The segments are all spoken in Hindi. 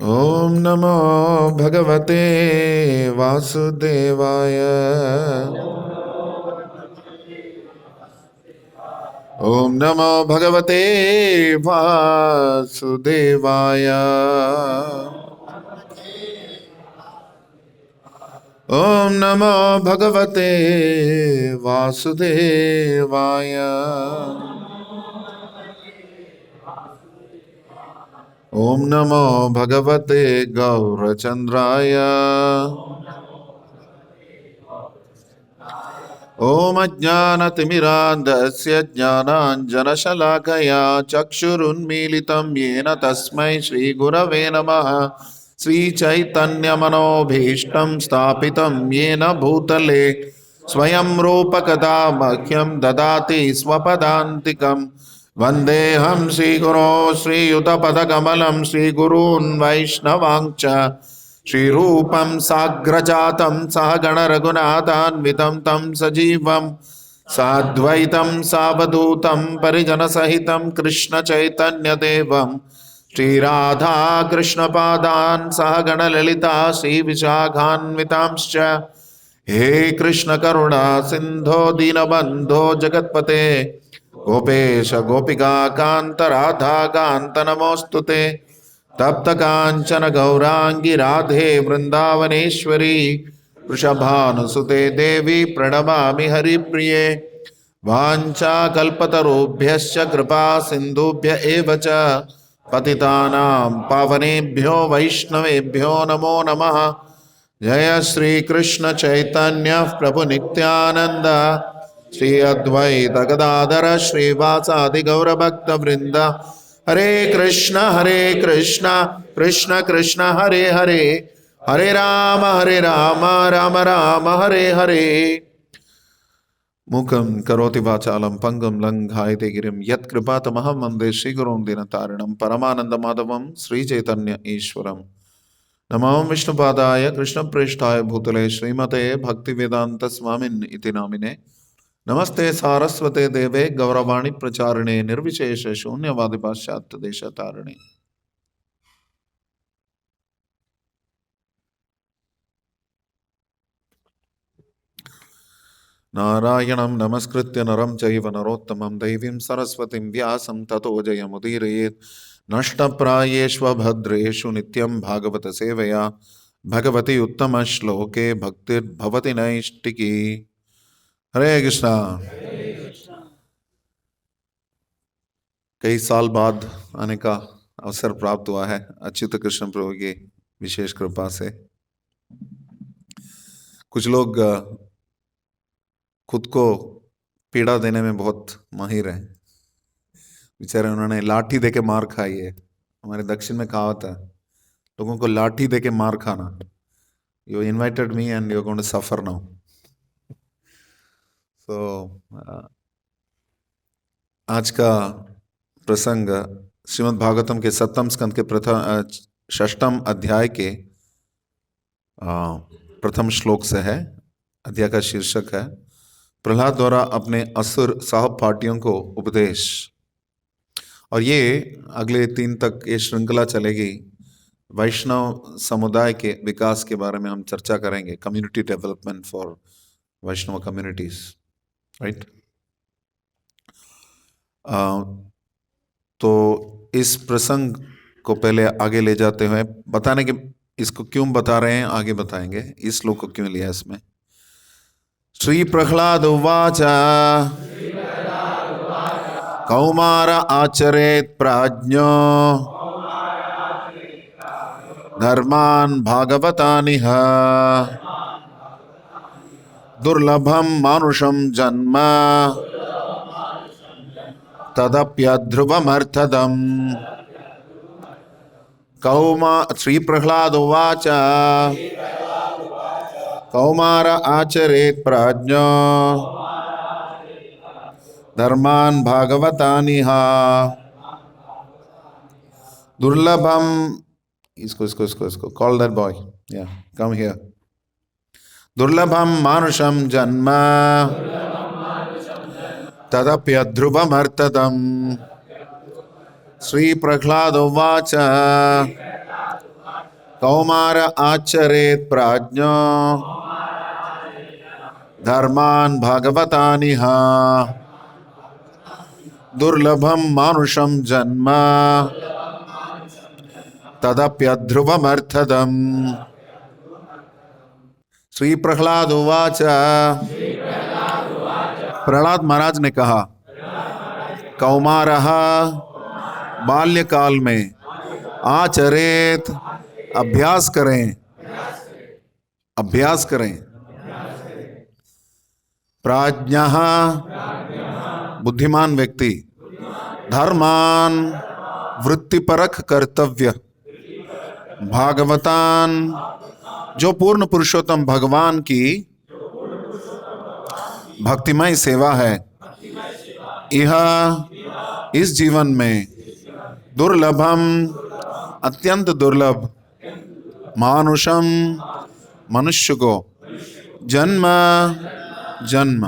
ओम नमो भगवते वासुदेवाय। ओम नमो भगवते वासुदेवाय। ओम नमो भगवते वासुदेवाय। ओम नमो भगवते गौरचंद्राय। ओम अज्ञानतिमिरान्धस्य ज्ञानाञ्जनशलाकया चक्षुरुन्मीलितं येन तस्मै श्रीगुरवे नमः। श्रीचैतन्यमनोभीष्टं स्थापितं येन भूतले स्वयं रूपकदा मह्यं ददाति स्वपदान्तिकम्। वन्देऽहं श्रीगुरो श्रीयुतपदकमलं श्रीगुरून् वैष्णवांश्च श्रीरूपं साग्रजातं सहगण रघुनाथान्वितं तं सजीवं साद्वैतं सावधूतं परिजनसहितं कृष्ण चैतन्यदेवं श्रीराधा कृष्णपादान् सहगण ललिता श्रीविशाखान्वितांश्च। हे कृष्ण करुणा सिंधो दीनबंधो जगत्पते गोपेश गोपिका कांत राधा कांत नमोस्तुते। तप्त कांचन गौरांगी राधे वृंदावनेश्वरी वृषभानुसुते देवी प्रणमामि हरिप्रिये। वाञ्छा कल्पतरुभ्यश्च कृपा सिन्धुभ्य एव च पतितानां पावनेभ्यो वैष्णवेभ्यो नमो नमः। जय श्री कृष्ण चैतन्य प्रभु नित्यानंद श्री अद्वैत गदाधर श्रीवासादि गौर भक्त वृंद। हरे कृष्ण कृष्ण कृष्ण हरे हरे, हरे राम राम राम हरे हरे। मूकं करोति वाचालं पंगुं लंघायते गिरिं यत्कृपातमहं वन्दे श्रीगुरुं दीनतारिणं परमानन्दमाधवं श्रीचैतन्य ईश्वरम्। नमो विष्णुपादाय कृष्णप्रेष्ठाय भूतले श्रीमते भक्तिवेदांत स्वामिन् इति नामिने। नमस्ते सारस्वते देवे गौरवाणी प्रचारिणे निर्विशेष शून्यवादी पाश्चात्य देशतारिणे। नारायणं नमस्कृत्य नरं चैव नरोत्तमं देवीं सरस्वतीं व्यासं ततो जयमुदीरयेत्। नष्टप्रायेष्वभद्रेषु नित्यं भागवत सेवया भगवती उत्तम श्लोके भक्तिर्भवति नैष्टिकी। हरे कृष्णा। कई साल बाद आने का अवसर प्राप्त हुआ है अच्युत कृष्ण प्रभु की विशेष कृपा से। कुछ लोग खुद को पीड़ा देने में बहुत माहिर हैं। बेचारे उन्होंने लाठी देके मार खाई है। हमारे दक्षिण में कहावत है, लोगों को लाठी देके मार खाना। You invited me and you are going to suffer now. So आज का प्रसंग श्रीमद् भागवतम के 7वें स्कंद के षष्ठम अध्याय के प्रथम श्लोक से है। अध्याय का शीर्षक है प्रहलाद द्वारा अपने असुर सहपाठियों को उपदेश। और ये अगले 3 तक ये श्रृंखला चलेगी। वैष्णव समुदाय के विकास के बारे में हम चर्चा करेंगे, community development for Vaishnav communities, right. तो इस प्रसंग को पहले आगे ले जाते हुए बताने के इसको क्यों बता रहे हैं आगे बताएंगे। इस श्लोक को क्यों लिया इसमें। श्री प्रहलाद उवाच कौमार आचरेत् प्राज्ञो धर्मान् भागवतानिह दुर्लभं मानुषं जन्म तदप्यध्रुवमर्थदम्। श्री प्रहलाद उवाच कौमार आचरेत् प्राज्ञो धर्मान् भागवतानिह दुर्लभम। इसको कॉल दैट बॉय, या कम हियर। दुर्लभम मानुषम जन्म तदप्यध्रुवमर्थदम्। श्री प्रहलाद उवाच कौमार आचरेत प्राज्ञो धर्मान भगवतानिह दुर्लभम मानुषम जन्म तदप्यध्रुवमर्थदम। श्री प्रहलाद उवाच। प्रहलाद महाराज ने कहा, कौमारः बाल्यकाल में, आचरेत अभ्यास करें, अभ्यास करें, प्राज्ञः बुद्धिमान व्यक्ति, धर्मान वृत्तिपरक कर्तव्य, भागवतान जो पूर्ण पुरुषोत्तम भगवान की भक्तिमय सेवा है, यह इस जीवन में दुर्लभम अत्यंत दुर्लभ, मानुषम मनुष्य को, जन्म जन्म,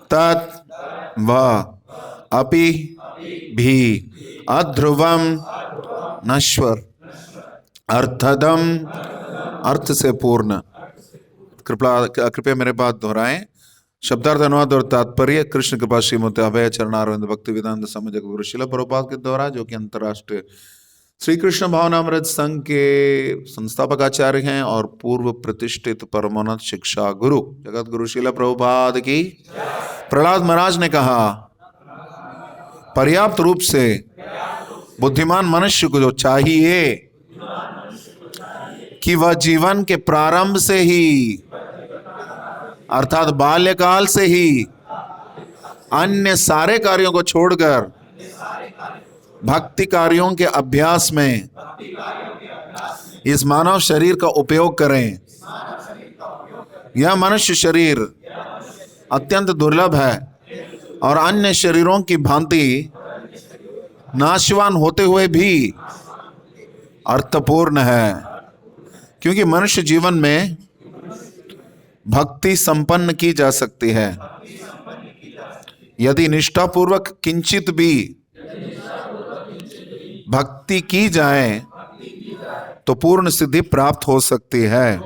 तत् व अपि भी, अध्रुवम नश्वर, अर्थदम अर्थ से पूर्ण। कृपया मेरे बात दोहराएं। शब्दार्थ अनुवाद और तात्पर्य कृष्ण कृपा श्रीमती अभय चरणारविंद भक्ति वेदांत समझक गुरु शिला प्रभुपाद के द्वारा, जो कि अंतर्राष्ट्रीय श्री कृष्ण भावनामृत संघ के संस्थापक आचार्य हैं और पूर्व प्रतिष्ठित परमोन्नत शिक्षा गुरु जगत गुरु शिला प्रभुपाद की। प्रहलाद महाराज ने कहा, पर्याप्त रूप से बुद्धिमान मनुष्य को जो चाहिए कि वह जीवन के प्रारंभ से ही, अर्थात बाल्यकाल से ही अन्य सारे कार्यों को छोड़कर भक्ति कार्यों के अभ्यास में इस मानव शरीर का उपयोग करें। यह मनुष्य शरीर अत्यंत दुर्लभ है और अन्य शरीरों की भांति नाशवान होते हुए भी अर्थपूर्ण है, क्योंकि मनुष्य जीवन में भक्ति संपन्न की जा सकती है यदि निष्ठापूर्वक किंचित भी भक्ति की जाए तो पूर्ण सिद्धि प्राप्त हो सकती है।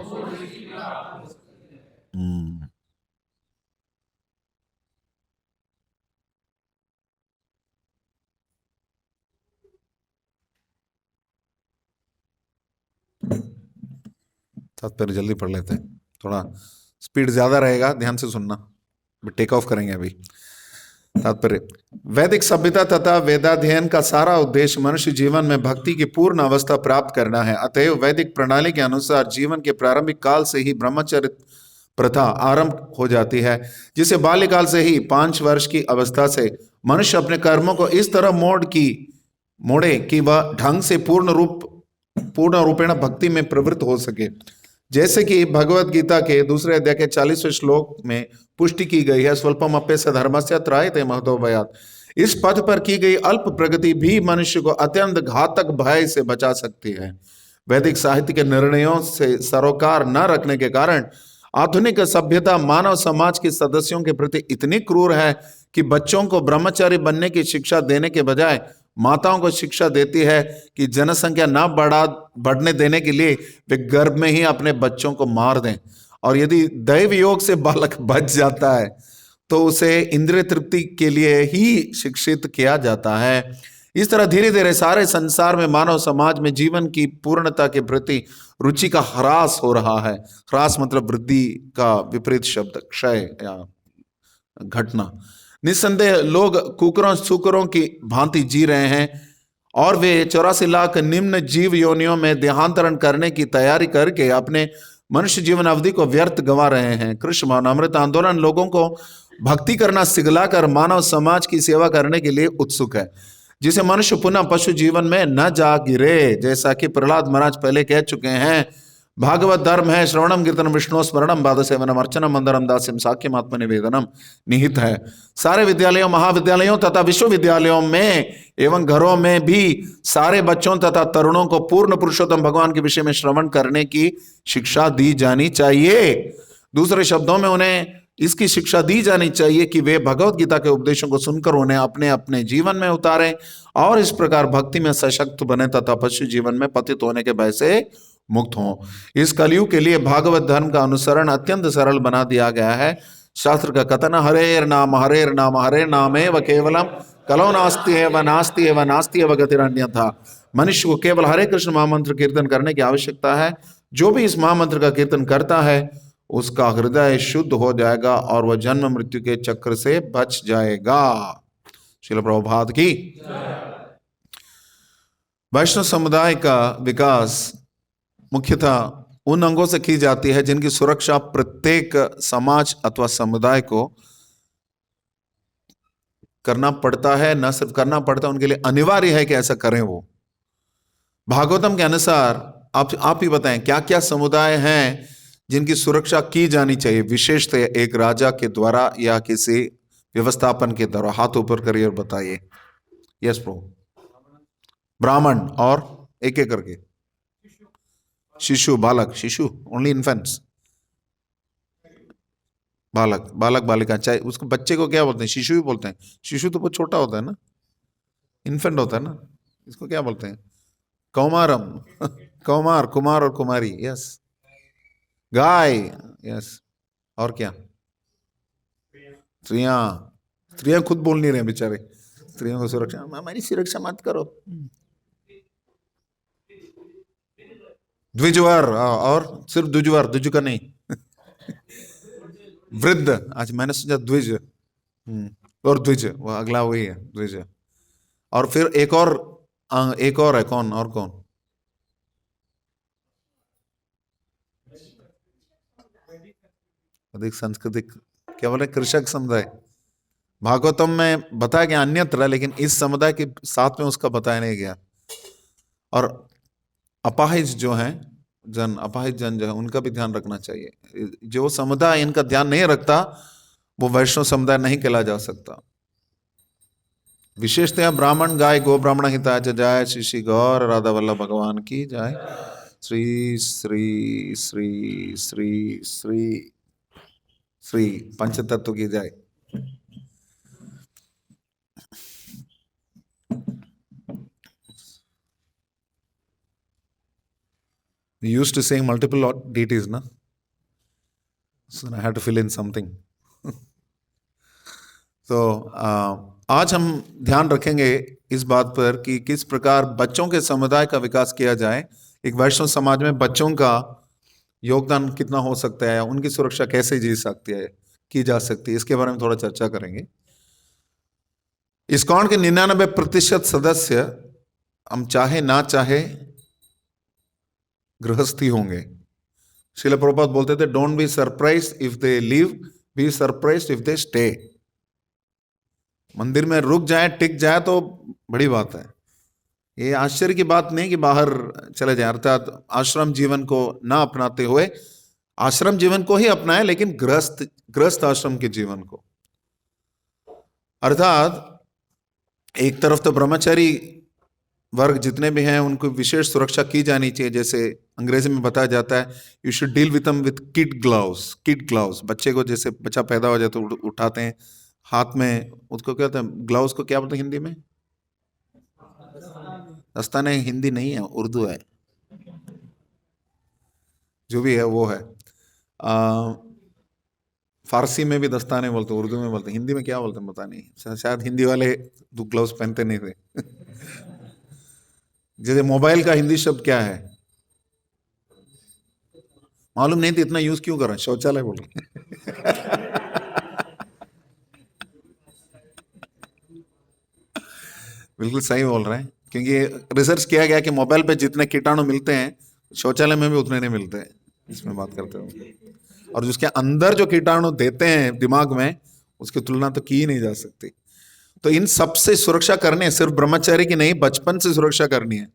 तात्पर्य जल्दी पढ़ लेते हैं, थोड़ा स्पीड ज्यादा रहेगा, ध्यान से सुनना, टेक ऑफ करेंगे अभी। तात्पर्य, वैदिक सभ्यता तथा वेदाध्ययन का सारा उद्देश्य मनुष्य जीवन में भक्ति की पूर्ण अवस्था प्राप्त करना है। अतएव वैदिक प्रणाली के अनुसार जीवन के प्रारंभिक काल से ही ब्रह्मचर्य प्रथा आरंभ हो जाती है, जिसे बाल्यकाल से ही 5 वर्ष की अवस्था से मनुष्य अपने कर्मों को इस तरह मोड़े कि वह ढंग से पूर्ण रूपेण भक्ति में प्रवृत्त हो सके, जैसे कि भगवत गीता के दूसरे अध्याय के 40वें श्लोक में पुष्टि की गई है, स्वल्पम अप्यस्य धर्मस्य त्रायते महतो भयात्। इस पथ पर की गई अल्प प्रगति भी मनुष्य को अत्यंत घातक भय से बचा सकती है। वैदिक साहित्य के निर्णयों से सरोकार न रखने के कारण आधुनिक सभ्यता मानव समाज के सदस्यों के प्रति इतनी क्रूर है कि बच्चों को ब्रह्मचारी बनने की शिक्षा देने के बजाय माताओं को शिक्षा देती है कि जनसंख्या न बढ़ने देने के लिए वे गर्भ में ही अपने बच्चों को मार दें, और यदि दैव योग से बालक बच जाता है तो उसे इंद्रिय तृप्ति के लिए ही शिक्षित किया जाता है। इस तरह धीरे धीरे सारे संसार में मानव समाज में जीवन की पूर्णता के प्रति रुचि का ह्रास हो रहा है। ह्रास मतलब वृद्धि का विपरीत शब्द, क्षय या घटना। निस्संदेह लोग कुकरों सुकरों की भांति जी रहे हैं और वे 84 लाख निम्न जीव योनियों में देहांतरण करने की तैयारी करके अपने मनुष्य जीवन अवधि को व्यर्थ गंवा रहे हैं। कृष्ण भावनामृत आंदोलन लोगों को भक्ति करना सिखलाकर मानव समाज की सेवा करने के लिए उत्सुक है, जिसे मनुष्य पुनः पशु जीवन में न जा गिरे। जैसा कि प्रहलाद महाराज पहले कह चुके हैं, भागवत धर्म है श्रवणम कीर्तनम विष्णु स्मरणम पाद सेवनम अर्चनम मंदरम दास्यम साख्यम आत्मनिवेदनम निहित है। सारे विद्यालयों, महाविद्यालयों तथा विश्वविद्यालयों में एवं घरों में भी सारे बच्चों तथा तरुणों को पूर्ण पुरुषोत्तम भगवान के विषय में श्रवण करने की शिक्षा दी जानी चाहिए। दूसरे शब्दों में उन्हें इसकी शिक्षा दी जानी चाहिए कि वे भगवत गीता के उपदेशों को सुनकर उन्हें अपने अपने जीवन में उतारें और इस प्रकार भक्ति में सशक्त बने तथा पशु जीवन में पतित होने के भय से मुक्त हों। इस कलयुग के लिए भागवत धर्म का अनुसरण अत्यंत सरल बना दिया गया है। शास्त्र का कथन हरेर नाम हरे नामेव केवलम कलो नास्ति एव नास्ति एव नास्ति एव गतिरन्यथा। मनुष्य को केवल हरे कृष्ण महामंत्र कीर्तन करने की आवश्यकता है। जो भी इस महामंत्र का कीर्तन करता है उसका हृदय शुद्ध हो जाएगा और वह जन्म मृत्यु के चक्र से बच जाएगा। श्रील प्रभुपाद की। वैष्णव समुदाय का विकास मुख्यतः उन अंगों से की जाती है जिनकी सुरक्षा प्रत्येक समाज अथवा समुदाय को करना पड़ता है। न सिर्फ करना पड़ता है, उनके लिए अनिवार्य है कि ऐसा करें। वो भागवतम के अनुसार आप ही बताएं क्या क्या समुदाय हैं जिनकी सुरक्षा की जानी चाहिए, विशेषतः एक राजा के द्वारा या किसी व्यवस्थापन के द्वारा। हाथ ऊपर करिए और बताइए। यस प्रभु। ब्राह्मण और एक एक करके। शिशु, बालक, शिशु ओनली इन्फेंट्स, बालक, बालक बालिका, चाहे उसको बच्चे को क्या बोलते हैं? शिशु ही बोलते हैं। शिशु तो बहुत छोटा होता है ना, इन्फेंट होता है ना, इसको क्या बोलते हैं? कौमारम कौमार, कुमार और कुमारी। यस। गाय। यस। और क्या? स्त्रियां। स्त्रियां खुद बोल नहीं रहे बेचारे। स्त्रियों को सुरक्षा, हमारी सुरक्षा मत करो। द्विजवर, और सिर्फ द्विजवर, द्विज का नहीं। वृद्ध। आज मैंने सोचा द्विज, और द्विज वो अगला वही है, द्विज। और फिर एक और है, कौन? और कौन? अधिक सांस्कृतिक, क्या बोले? कृषक समुदाय। भागवतम में बताया गया अन्यत्र, लेकिन इस समुदाय के साथ में उसका बताया नहीं गया। और अपाहिज जो हैं, अपाहिज जन जो है, उनका भी ध्यान रखना चाहिए। जो समुदाय इनका ध्यान नहीं रखता वो वैष्णव समुदाय नहीं कहला जा सकता। विशेषतः ब्राह्मण, गाय, गो ब्राह्मण हिताय जय। श्री श्री गौर राधा वल्लभ भगवान की जय। श्री श्री श्री श्री श्री श्री पंचतत्व की जय। We used to sing multiple deities, na? So I had to fill in something. तो आज हम ध्यान रखेंगे इस बात पर कि किस प्रकार बच्चों के समुदाय का विकास किया जाए। एक वैष्णव समाज में बच्चों का योगदान कितना हो सकता है, उनकी सुरक्षा कैसे की जा सकती है, इसके बारे में थोड़ा चर्चा करेंगे। इस्कॉन के 99% सदस्य हम चाहे ना चाहे गृहस्थी होंगे। श्रील प्रभुपाद बोलते थे, don't be surprise if they leave, be surprise if they stay. मंदिर में रुक जाए, टिक जाए तो बड़ी बात है। ये आश्चर्य की बात नहीं कि बाहर चले जाए। अर्थात आश्रम जीवन को ना अपनाते हुए, आश्रम जीवन को ही अपनाए, लेकिन गृहस्थ आश्रम के जीवन को। अर्थात एक तरफ तो ब्रह्मचारी वर्ग जितने भी हैं उनको विशेष सुरक्षा की जानी चाहिए। जैसे अंग्रेजी में बताया जाता है, you should deal with them with kid gloves. Kid gloves, बच्चे को जैसे बच्चा पैदा हो जाए तो उठाते हैं हाथ में, उसको क्या कहते हैं? ग्लव्स को क्या बोलते हैं हिंदी में? दस्ताने। हिंदी नहीं है, उर्दू है, जो भी है वो है। फारसी में भी दस्ताने बोलते, उर्दू में बोलते, हिंदी में क्या बोलते हैं पता नहीं। शायद हिंदी वाले ग्लव्स पहनते नहीं थे। जैसे मोबाइल का हिंदी शब्द क्या है मालूम नहीं, तो इतना यूज क्यों कर रहे हैं? शौचालय बोल रहे। बिल्कुल सही बोल रहे हैं, क्योंकि रिसर्च किया गया कि मोबाइल पे जितने कीटाणु मिलते हैं शौचालय में भी उतने नहीं मिलते हैं। इसमें बात करते हैं, और जिसके अंदर जो कीटाणु देते हैं दिमाग में, उसकी तुलना तो की ही नहीं जा सकती। तो इन सब से सुरक्षा करनी है, सिर्फ ब्रह्मचारी की नहीं, बचपन से सुरक्षा करनी है।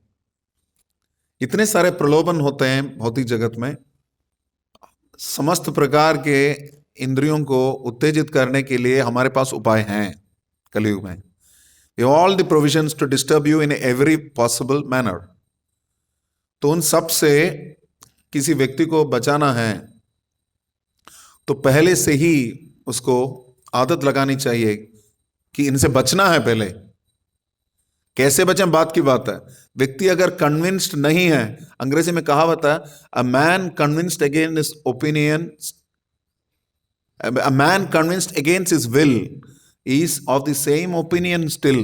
इतने सारे प्रलोभन होते हैं भौतिक जगत में। समस्त प्रकार के इंद्रियों को उत्तेजित करने के लिए हमारे पास उपाय हैं कलयुग में। All the provisions to disturb you in every possible manner. तो उन सब से किसी व्यक्ति को बचाना है तो पहले से ही उसको आदत लगानी चाहिए कि इनसे बचना है। पहले कैसे बचें बात की बात है। व्यक्ति अगर कन्विंस्ड नहीं है, अंग्रेजी में कहावत है, a man convinced against his opinion, a man convinced against his will is of the same opinion still.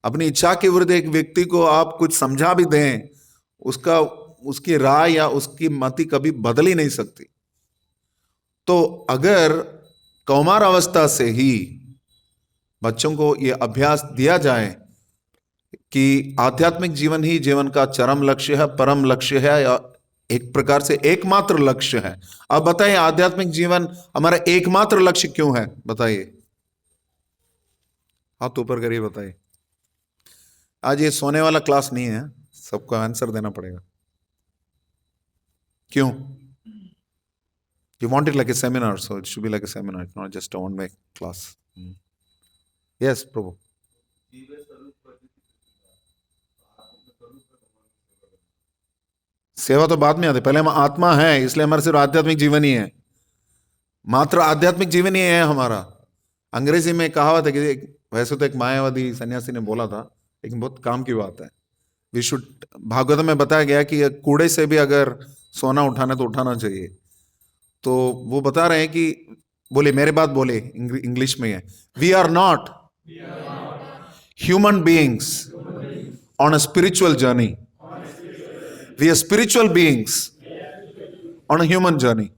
अपनी इच्छा के विरुद्ध एक व्यक्ति को आप कुछ समझा भी दें, उसकी राय या उसकी मति कभी बदल ही नहीं सकती। तो अगर कौमार अवस्था से ही बच्चों को यह अभ्यास दिया जाए कि आध्यात्मिक जीवन ही जीवन का चरम लक्ष्य है, परम लक्ष्य है, या एक प्रकार से एकमात्र लक्ष्य है। अब बताइए, आध्यात्मिक जीवन हमारा एकमात्र लक्ष्य क्यों है? बताइए, हाथ ऊपर करिए, बताइए। आज ये सोने वाला क्लास नहीं है, सबको आंसर देना पड़ेगा। क्यों? You want it like a seminar, so it should be like a seminar, not just a one-way class. Yes, Prabhu. सेवा तो बाद में आती, पहले हम आत्मा है, इसलिए हमारा सिर्फ आध्यात्मिक जीवन ही है, मात्र आध्यात्मिक जीवन ही है हमारा। अंग्रेजी में कहावत है कि वैसे तो एक मायावादी सन्यासी ने बोला था, लेकिन बहुत काम की बात है। वी शुड, भागवत में बताया गया कि कूड़े से भी अगर सोना उठाना तो उठाना चाहिए। तो वो बता रहे हैं कि, बोले मेरे बात बोले, इंग्लिश में है, we are not human beings on a spiritual journey, we are spiritual beings on a human journey.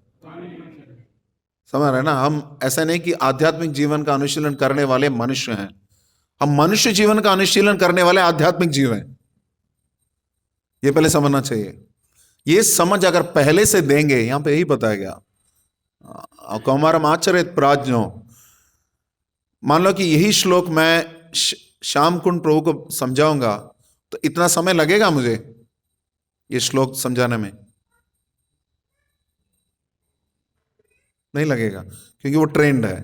समझ रहे ना? हम ऐसा नहीं कि आध्यात्मिक जीवन का अनुशीलन करने वाले मनुष्य हैं, हम मनुष्य जीवन का अनुशीलन करने वाले आध्यात्मिक जीव हैं। ये पहले समझना चाहिए। ये समझ अगर पहले से देंगे, यहां पे यही बताया गया, कौमारम आचरेत प्राज्ञो। मान लो कि यही श्लोक मैं श्याम कुंड प्रभु को समझाऊंगा, तो इतना समय लगेगा मुझे ये श्लोक समझाने में? नहीं लगेगा, क्योंकि वो ट्रेंड है।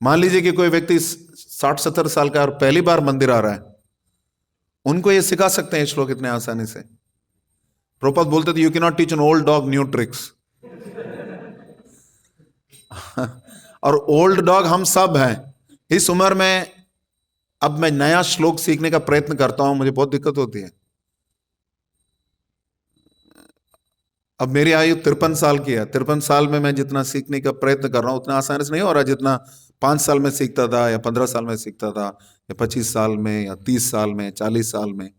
मान लीजिए कि कोई व्यक्ति 60-70 साल का और पहली बार मंदिर आ रहा है, उनको ये सिखा सकते हैं श्लोक इतने आसानी से। प्रभुपाद बोलते थे, you can not teach an old dog new tricks. और ओल्ड डॉग हम सब हैं। इस उम्र में अब मैं नया श्लोक सीखने का प्रयत्न करता हूं, मुझे बहुत दिक्कत होती है। अब मेरी आयु 53 साल की है। 53 साल में मैं जितना सीखने का प्रयत्न कर रहा हूं, उतना आसानी से नहीं हो रहा जितना 5 साल में सीखता था, या 15 साल में सीखता था, या 25 साल में, या 30 साल में, 40 साल में।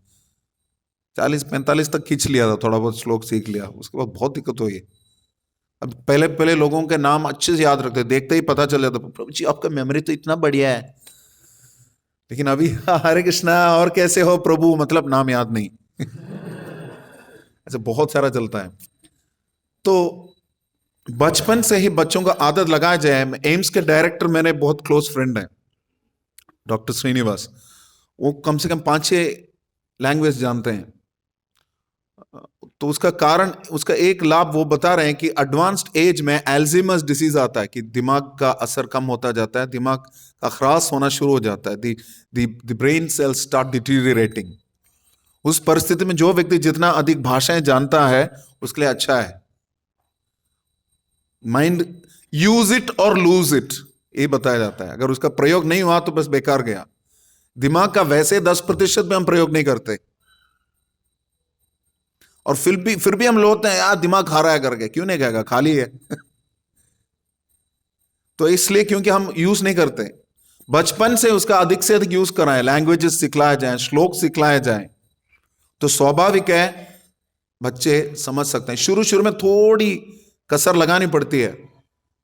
40-45 तक खींच लिया था, थोड़ा बहुत श्लोक सीख लिया, उसके बाद बहुत दिक्कत हुई। अब पहले लोगों के नाम अच्छे से याद रखते, देखते ही पता चल जाता, प्रभु जी आपका मेमोरी तो इतना बढ़िया है। लेकिन अभी हरे कृष्णा और कैसे हो प्रभु, मतलब नाम याद नहीं। ऐसे बहुत सारा चलता है। तो बचपन से ही बच्चों को आदत लगाया जाए। एम्स के डायरेक्टर मेरे बहुत क्लोज फ्रेंड हैं, डॉक्टर श्रीनिवास। वो कम से कम 5-6 लैंग्वेज जानते हैं। तो उसका कारण, उसका एक लाभ वो बता रहे हैं कि एडवांस्ड एज में अल्जाइमर्स डिसीज आता है, कि दिमाग का असर कम होता जाता है, दिमाग का खराश होना शुरू हो जाता है, द ब्रेन सेल्स स्टार्ट डिटीरियरेटिंग। उस परिस्थिति में जो व्यक्ति जितना अधिक भाषाएं जानता है, उसके लिए अच्छा है। माइंड यूज इट और लूज इट, ये बताया जाता है। अगर उसका प्रयोग नहीं हुआ तो बस बेकार गया। दिमाग का वैसे 10% में हम प्रयोग नहीं करते, और फिर भी हम लोग हैं यार दिमाग खा रहा है करके। क्यों नहीं खाएगा, खाली है। तो इसलिए क्योंकि हम यूज नहीं करते। बचपन से उसका अधिक से अधिक यूज कराएं, लैंग्वेजेस सिखलाए जाएं, श्लोक सिखलाए जाएं, तो स्वाभाविक है बच्चे समझ सकते हैं। शुरू शुरू में थोड़ी कसर लगानी पड़ती है,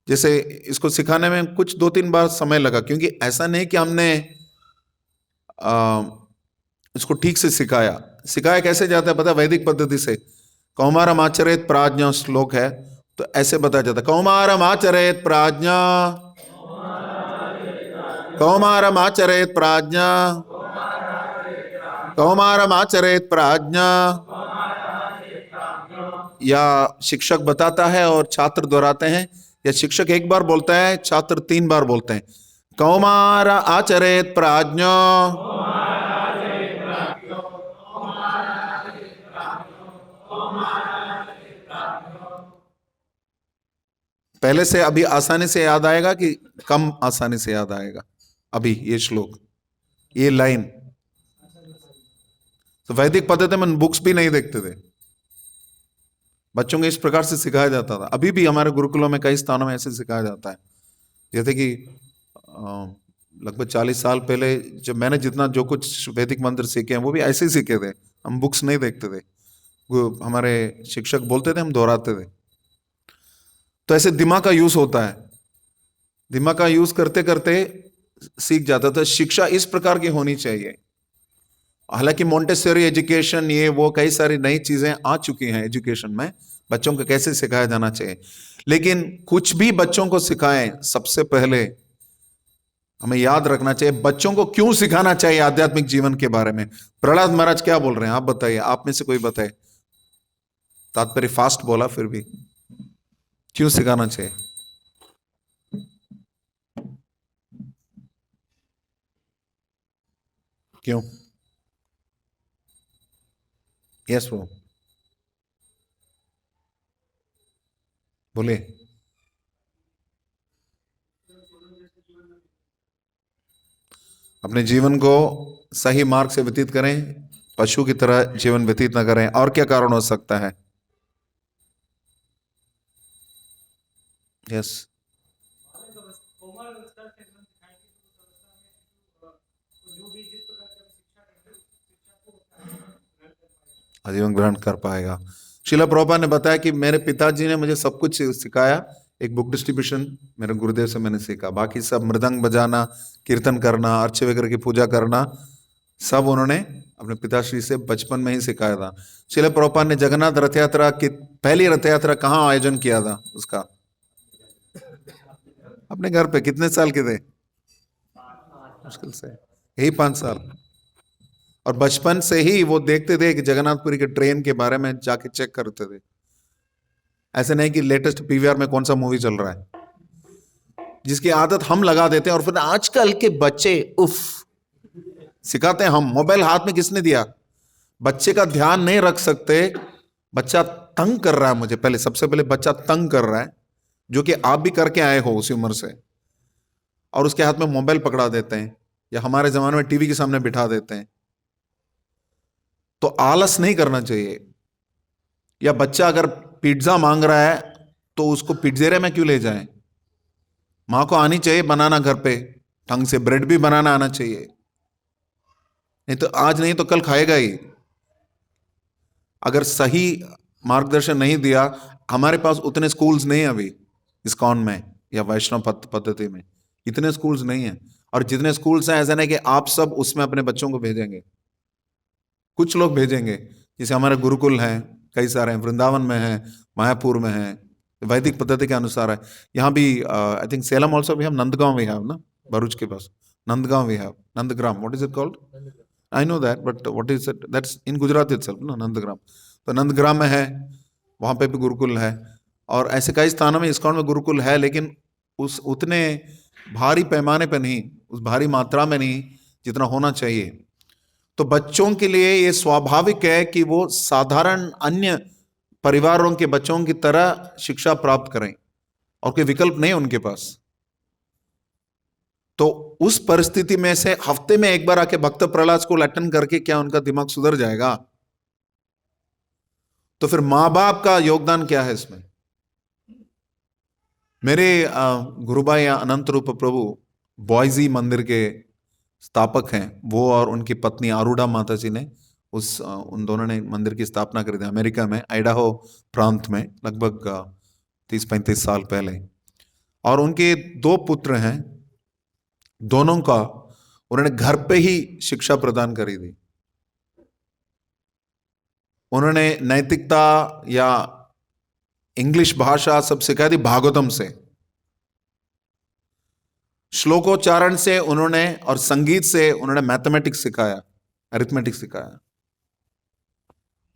जैसे इसको सिखाने में कुछ 2-3 बार समय लगा, क्योंकि ऐसा नहीं कि हमने इसको ठीक से सिखाया कैसे जाता है पता है? वैदिक पद्धति से। कौमारम आचरेत प्राज्ञा श्लोक है, तो ऐसे बताया जाता है, कौमारम आचरेत प्राज्ञा, कौमारम आचरेत प्राज्ञा, कौमारम आचरेत प्राज्ञा। या शिक्षक बताता है और छात्र दोहराते हैं, या शिक्षक एक बार बोलता है, छात्र 3 बार बोलते हैं, कौमार आचरेत प्राज्ञा। पहले से अभी आसानी से याद आएगा कि कम आसानी से याद आएगा? अभी ये श्लोक, ये लाइन। तो वैदिक पद्धति में बुक्स भी नहीं देखते थे, बच्चों को इस प्रकार से सिखाया जाता था। अभी भी हमारे गुरुकुलों में कई स्थानों में ऐसे सिखाया जाता है। जैसे कि लगभग 40 साल पहले जब मैंने जितना जो कुछ वैदिक मंत्र सीखे हैं वो भी ऐसे ही सीखे थे, हम बुक्स नहीं देखते थे। हमारे शिक्षक बोलते थे, हम दोहराते थे। तो ऐसे दिमाग का यूज होता है, दिमाग का यूज करते करते सीख जाता था। शिक्षा इस प्रकार की होनी चाहिए। हालांकि मोंटेसरी एजुकेशन, ये वो कई सारी नई चीजें आ चुकी हैं एजुकेशन में, बच्चों को कैसे सिखाया जाना चाहिए। लेकिन कुछ भी बच्चों को सिखाएं, सबसे पहले हमें याद रखना चाहिए बच्चों को क्यों सिखाना चाहिए आध्यात्मिक जीवन के बारे में। प्रहलाद महाराज क्या बोल रहे हैं, आप बताइए, आप में से कोई बताए। तात्पर्य फास्ट बोला, फिर भी क्यों सिखाना चाहिए? क्यों? यस ब्रो, बोले। अपने जीवन को सही मार्ग से व्यतीत करें, पशु की तरह जीवन व्यतीत न करें। और क्या कारण हो सकता है? यस, आजीवन ग्रहण कर पाएगा। शिला प्रभुपाद ने बताया कि मेरे पिताजी ने मुझे सब कुछ सिखाया। एक बुक डिस्ट्रीब्यूशन मेरे गुरुदेव से मैंने सीखा, बाकी सब मृदंग बजाना, कीर्तन करना, अर्च वगैरह की पूजा करना, सब उन्होंने अपने पिताश्री से बचपन में ही सिखाया था। शिला प्रभुपाद ने जगन्नाथ रथ यात्रा की पहली रथ यात्रा कहाँ आयोजन किया था उसका? अपने घर पे। कितने साल के थे? मुश्किल से यही 5 साल। और बचपन से ही वो देखते थे कि जगन्नाथपुरी के ट्रेन के बारे में जाके चेक करते थे। ऐसे नहीं कि लेटेस्ट पीवीआर में कौन सा मूवी चल रहा है, जिसकी आदत हम लगा देते हैं। और फिर आजकल के बच्चे उफ सिखाते हैं हम। मोबाइल हाथ में किसने दिया? बच्चे का ध्यान नहीं रख सकते। बच्चा तंग कर रहा है मुझे, पहले सबसे पहले बच्चा तंग कर रहा है, जो कि आप भी करके आए हो उसी उम्र से, और उसके हाथ में मोबाइल पकड़ा देते हैं, या हमारे जमाने में टीवी के सामने बिठा देते हैं। तो आलस नहीं करना चाहिए। या बच्चा अगर पिज्जा मांग रहा है तो उसको पिज्जेरे में क्यों ले जाएं? मां को आनी चाहिए बनाना घर पे, ढंग से ब्रेड भी बनाना आना चाहिए। नहीं तो आज नहीं तो कल खाएगा ही। अगर सही मार्गदर्शन नहीं दिया, हमारे पास उतने स्कूल्स नहीं है अभी इस्कॉन में या वैष्णव पद्धति में, इतने स्कूल्स नहीं है। और जितने स्कूल्स हैं, ऐसा नहीं कि आप सब उसमें अपने बच्चों को भेजेंगे, कुछ लोग भेजेंगे। जैसे हमारे गुरुकुल हैं, कई सारे हैं, वृंदावन में हैं, मायापुर में हैं, वैदिक पद्धति के अनुसार है। यहाँ भी I think Salem also we have, Nandgaon we have ना, भरूच के पास Nandgaon we have, Nandgram, what is it called? I know that, but what is it? That's in Gujarat itself ना, नंदग्राम। तो नंदग्राम में है, वहाँ पे भी गुरुकुल है। और ऐसे कई स्थानों में इस्कॉन में गुरुकुल है, लेकिन उस उतने भारी पैमाने पर नहीं, उस भारी मात्रा में नहीं जितना होना चाहिए। तो बच्चों के लिए ये स्वाभाविक है कि वो साधारण अन्य परिवारों के बच्चों की तरह शिक्षा प्राप्त करें, और कोई विकल्प नहीं उनके पास। तो उस परिस्थिति में से हफ्ते में एक बार आके भक्त प्रहलाद स्कूल अटेंड करके क्या उनका दिमाग सुधर जाएगा? तो फिर मां बाप का योगदान क्या है इसमें? मेरे गुरुभाई अनंत रूप प्रभु बॉयजी मंदिर के स्थापक हैं, वो और उनकी पत्नी आरूढ़ा माता जी ने उन दोनों ने मंदिर की स्थापना करी थी अमेरिका में, आइडाहो प्रांत में, लगभग 30-35 साल पहले। और उनके 2 पुत्र हैं, दोनों का उन्होंने घर पे ही शिक्षा प्रदान करी थी। उन्होंने नैतिकता या इंग्लिश भाषा सब सिखाई थी भागवतम से, श्लोकोच्चारण से उन्होंने, और संगीत से उन्होंने मैथमेटिक्स सिखाया, अरिथमेटिक्स सिखाया,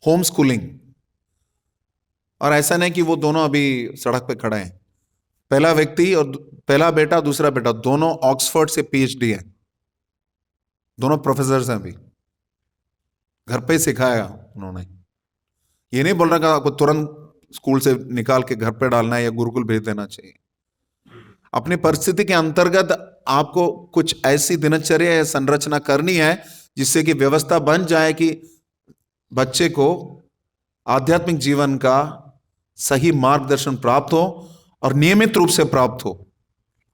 होम स्कूलिंग। और ऐसा नहीं कि वो दोनों अभी सड़क पे खड़े हैं। पहला व्यक्ति और पहला बेटा, दूसरा बेटा, दोनों ऑक्सफोर्ड से पीएचडी है, दोनों प्रोफेसर हैं अभी। घर पे सिखाया उन्होंने। ये नहीं बोल रहा कि आपको तुरंत स्कूल से निकाल के घर पे डालना है या गुरुकुल भेज देना चाहिए। अपनी परिस्थिति के अंतर्गत आपको कुछ ऐसी दिनचर्या या संरचना करनी है जिससे कि व्यवस्था बन जाए कि बच्चे को आध्यात्मिक जीवन का सही मार्गदर्शन प्राप्त हो और नियमित रूप से प्राप्त हो,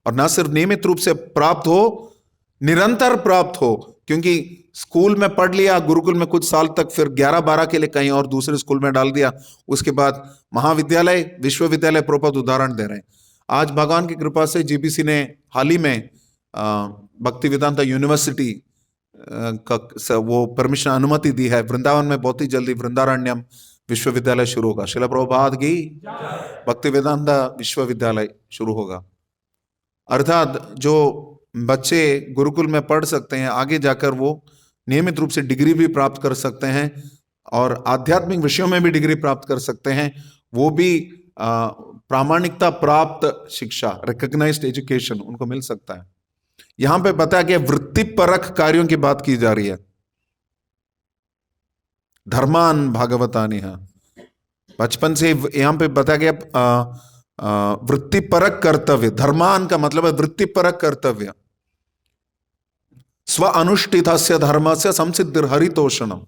और न सिर्फ नियमित रूप से प्राप्त हो, निरंतर प्राप्त हो। क्योंकि स्कूल में पढ़ लिया, गुरुकुल में कुछ साल तक, फिर 11-12 के लिए कहीं और दूसरे स्कूल में डाल दिया, उसके बाद महाविद्यालय, विश्वविद्यालय, प्रोपद उदाहरण दे रहे हैं। आज भगवान की कृपा से जीबीसी ने हाल ही में भक्ति वेदांता यूनिवर्सिटी का वो परमिशन, अनुमति दी है। वृंदावन में बहुत ही जल्दी वृंदारण्यम विश्वविद्यालय शुरू होगा। श्रील प्रभुपाद की भक्ति वेदांता विश्वविद्यालय शुरू होगा। अर्थात जो बच्चे गुरुकुल में पढ़ सकते हैं, आगे जाकर वो नियमित रूप से डिग्री भी प्राप्त कर सकते हैं और आध्यात्मिक विषयों में भी डिग्री प्राप्त कर सकते हैं, वो भी प्रामाणिकता प्राप्त शिक्षा, रिकॉग्नाइज्ड एजुकेशन उनको मिल सकता है। यहां पे बताया गया वृत्तिपरक कार्यों की बात की जा रही है। धर्मान भागवतानि, बचपन से यहां पे बताया गया वृत्तिपरक कर्तव्य। धर्मान का मतलब है वृत्तिपरक कर्तव्य। स्व अनुष्ठितस्य धर्मस्य संसिद्धिर हरितोषणम।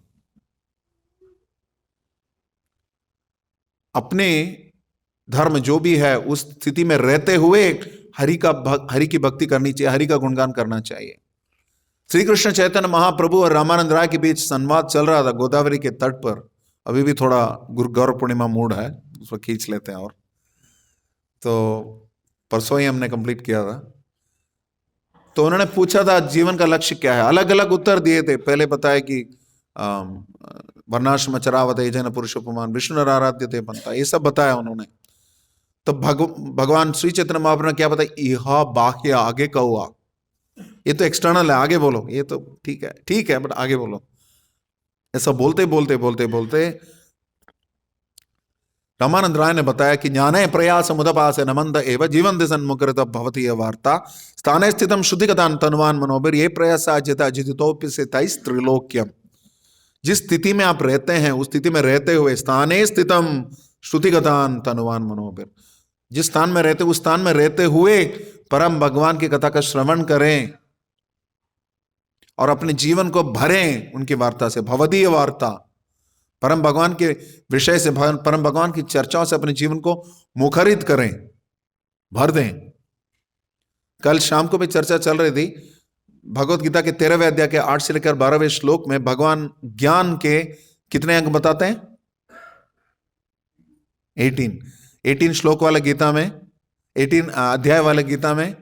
अपने धर्म जो भी है उस स्थिति में रहते हुए हरि की भक्ति करनी चाहिए, हरि का गुणगान करना चाहिए। श्री कृष्ण चैतन्य महाप्रभु और रामानंद राय के बीच संवाद चल रहा था गोदावरी के तट पर। अभी भी थोड़ा गुरु गौर पूर्णिमा मूड है, उसको खींच लेते हैं। और तो परसों ही हमने कंप्लीट किया था। तो उन्होंने पूछा था जीवन का लक्ष्य क्या है। अलग अलग उत्तर दिए थे। पहले बताया कि वर्णाश्रम चरावते जन पुरुषोपमान विष्णु आराध्य थे पंथा, ये सब बताया उन्होंने। तो भगवान श्री चैतन्य महाप्रभु ने क्या बताया, यह बाह्य, आगे का हुआ, ये तो एक्सटर्नल है, आगे बोलो। ये तो ठीक है बट आगे बोलो। ऐसा बोलते बोलते बोलते बोलते रामानंद राय ने बताया कि ज्ञाने प्रयास मुदपास नमंद एवं जीवन दिशन मुकृत भवती वार्ता स्थाने स्थितम शुद्धिगतान तनुवान मनोबीर ये प्रयास अजिता अजितोप्य से त्रिलोक्यम। जिस स्थिति में आप रहते हैं उस स्थिति में रहते हुए स्थाने स्थितम श्रुतिगतान तनुवान मनोबीर, जिस स्थान में रहते उस स्थान में रहते हुए परम भगवान की कथा का श्रवण करें और अपने जीवन को भरें उनकी वार्ता से। भवदीय वार्ता, परम भगवान के विषय से, परम भगवान की चर्चाओं से अपने जीवन को मुखरित करें, भर दें। कल शाम को भी चर्चा चल रही थी भगवत गीता के 13वें अध्याय के 8 से लेकर 12वें श्लोक में भगवान ज्ञान के कितने अंग बताते हैं? 18 श्लोक वाले गीता में, 18 अध्याय वाले गीता में,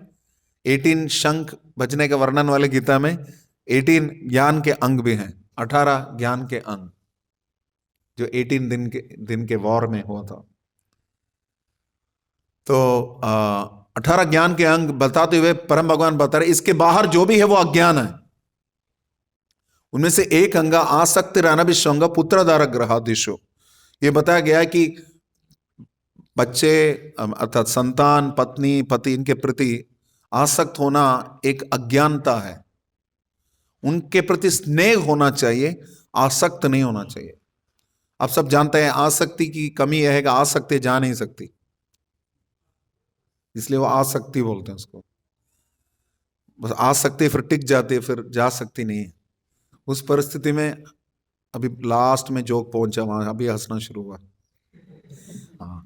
18 शंख बजने के वर्णन वाले गीता में 18 ज्ञान के अंग भी हैं। 18 ज्ञान के अंग जो 18 दिन के वॉर में हुआ था। तो 18 ज्ञान के अंग बताते हुए परम भगवान बता रहे इसके बाहर जो भी है वो अज्ञान है। उनमें से एक अंग आसक्ति अनभिसंग पुत्रधारक ग्रहादिशो। ये बताया गया है कि बच्चे अर्थात संतान, पत्नी, पति, इनके प्रति आसक्त होना एक अज्ञानता है। उनके प्रति स्नेह होना चाहिए, आसक्त नहीं होना चाहिए। आप सब जानते हैं आसक्ति की कमी यह है कि आसक्ति जा नहीं सकती, इसलिए वो आसक्ति बोलते हैं उसको। बस आसक्ति फिर टिक जाती है, फिर जा सकती नहीं है। उस परिस्थिति में अभी लास्ट में जोक पहुंचा, वहां अभी हंसना शुरू हुआ। हाँ,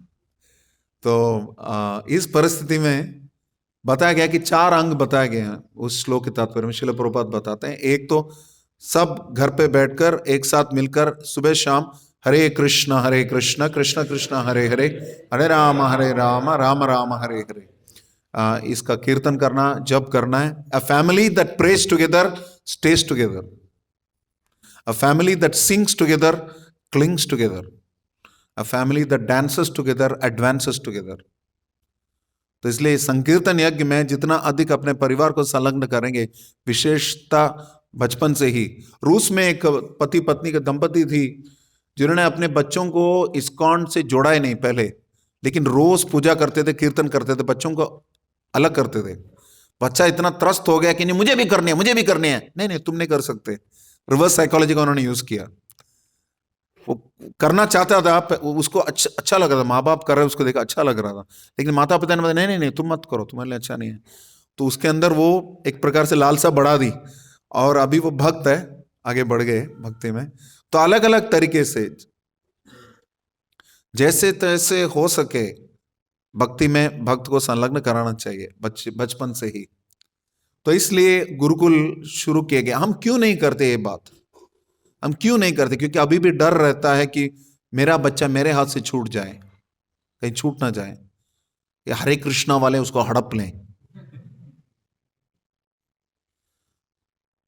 तो इस परिस्थिति में बताया गया कि 4 अंग बताए गए हैं उस श्लोक के तात्पर्य में। श्रील प्रभुपाद बताते हैं एक तो सब घर पे बैठकर एक साथ मिलकर सुबह शाम हरे कृष्ण कृष्ण कृष्ण हरे हरे, हरे राम राम राम हरे हरे, इसका कीर्तन करना, जप करना है। A family that praise together stage together, a family that sings together clings together, a family that dances together advances together. तो इसलिए संकीर्तन यज्ञ में जितना अधिक अपने परिवार को संलग्न करेंगे, विशेषता बचपन से ही। रूस में एक पति पत्नी का दंपति थी जिन्होंने अपने बच्चों को इस्कॉन से जोड़ा ही नहीं पहले, लेकिन रोज पूजा करते थे, कीर्तन करते थे, बच्चों को अलग करते थे। बच्चा इतना त्रस्त हो गया कि नहीं मुझे भी करने हैं, मुझे भी करने हैं। नहीं तुम नहीं कर सकते। रिवर्स साइकोलॉजी का उन्होंने यूज किया। वो करना चाहता था, उसको अच्छा लग रहा था, माँ बाप कर रहे उसको देखा अच्छा लग रहा था, लेकिन माता पिता ने बताया नहीं नहीं नहीं तुम मत करो, तुम्हारे लिए अच्छा नहीं है। तो उसके अंदर वो एक प्रकार से लालसा बढ़ा दी, और अभी वो भक्त है, आगे बढ़ गए भक्ति में। तो अलग अलग तरीके से जैसे तैसे हो सके भक्ति में भक्त को संलग्न कराना चाहिए बचपन से ही। तो इसलिए गुरुकुल शुरू किए गए। हम क्यों नहीं करते ये बात, हम क्यों नहीं करते? क्योंकि अभी भी डर रहता है कि मेरा बच्चा मेरे हाथ से छूट जाए, कहीं छूट ना जाए, या हरे कृष्णा वाले उसको हड़प लें।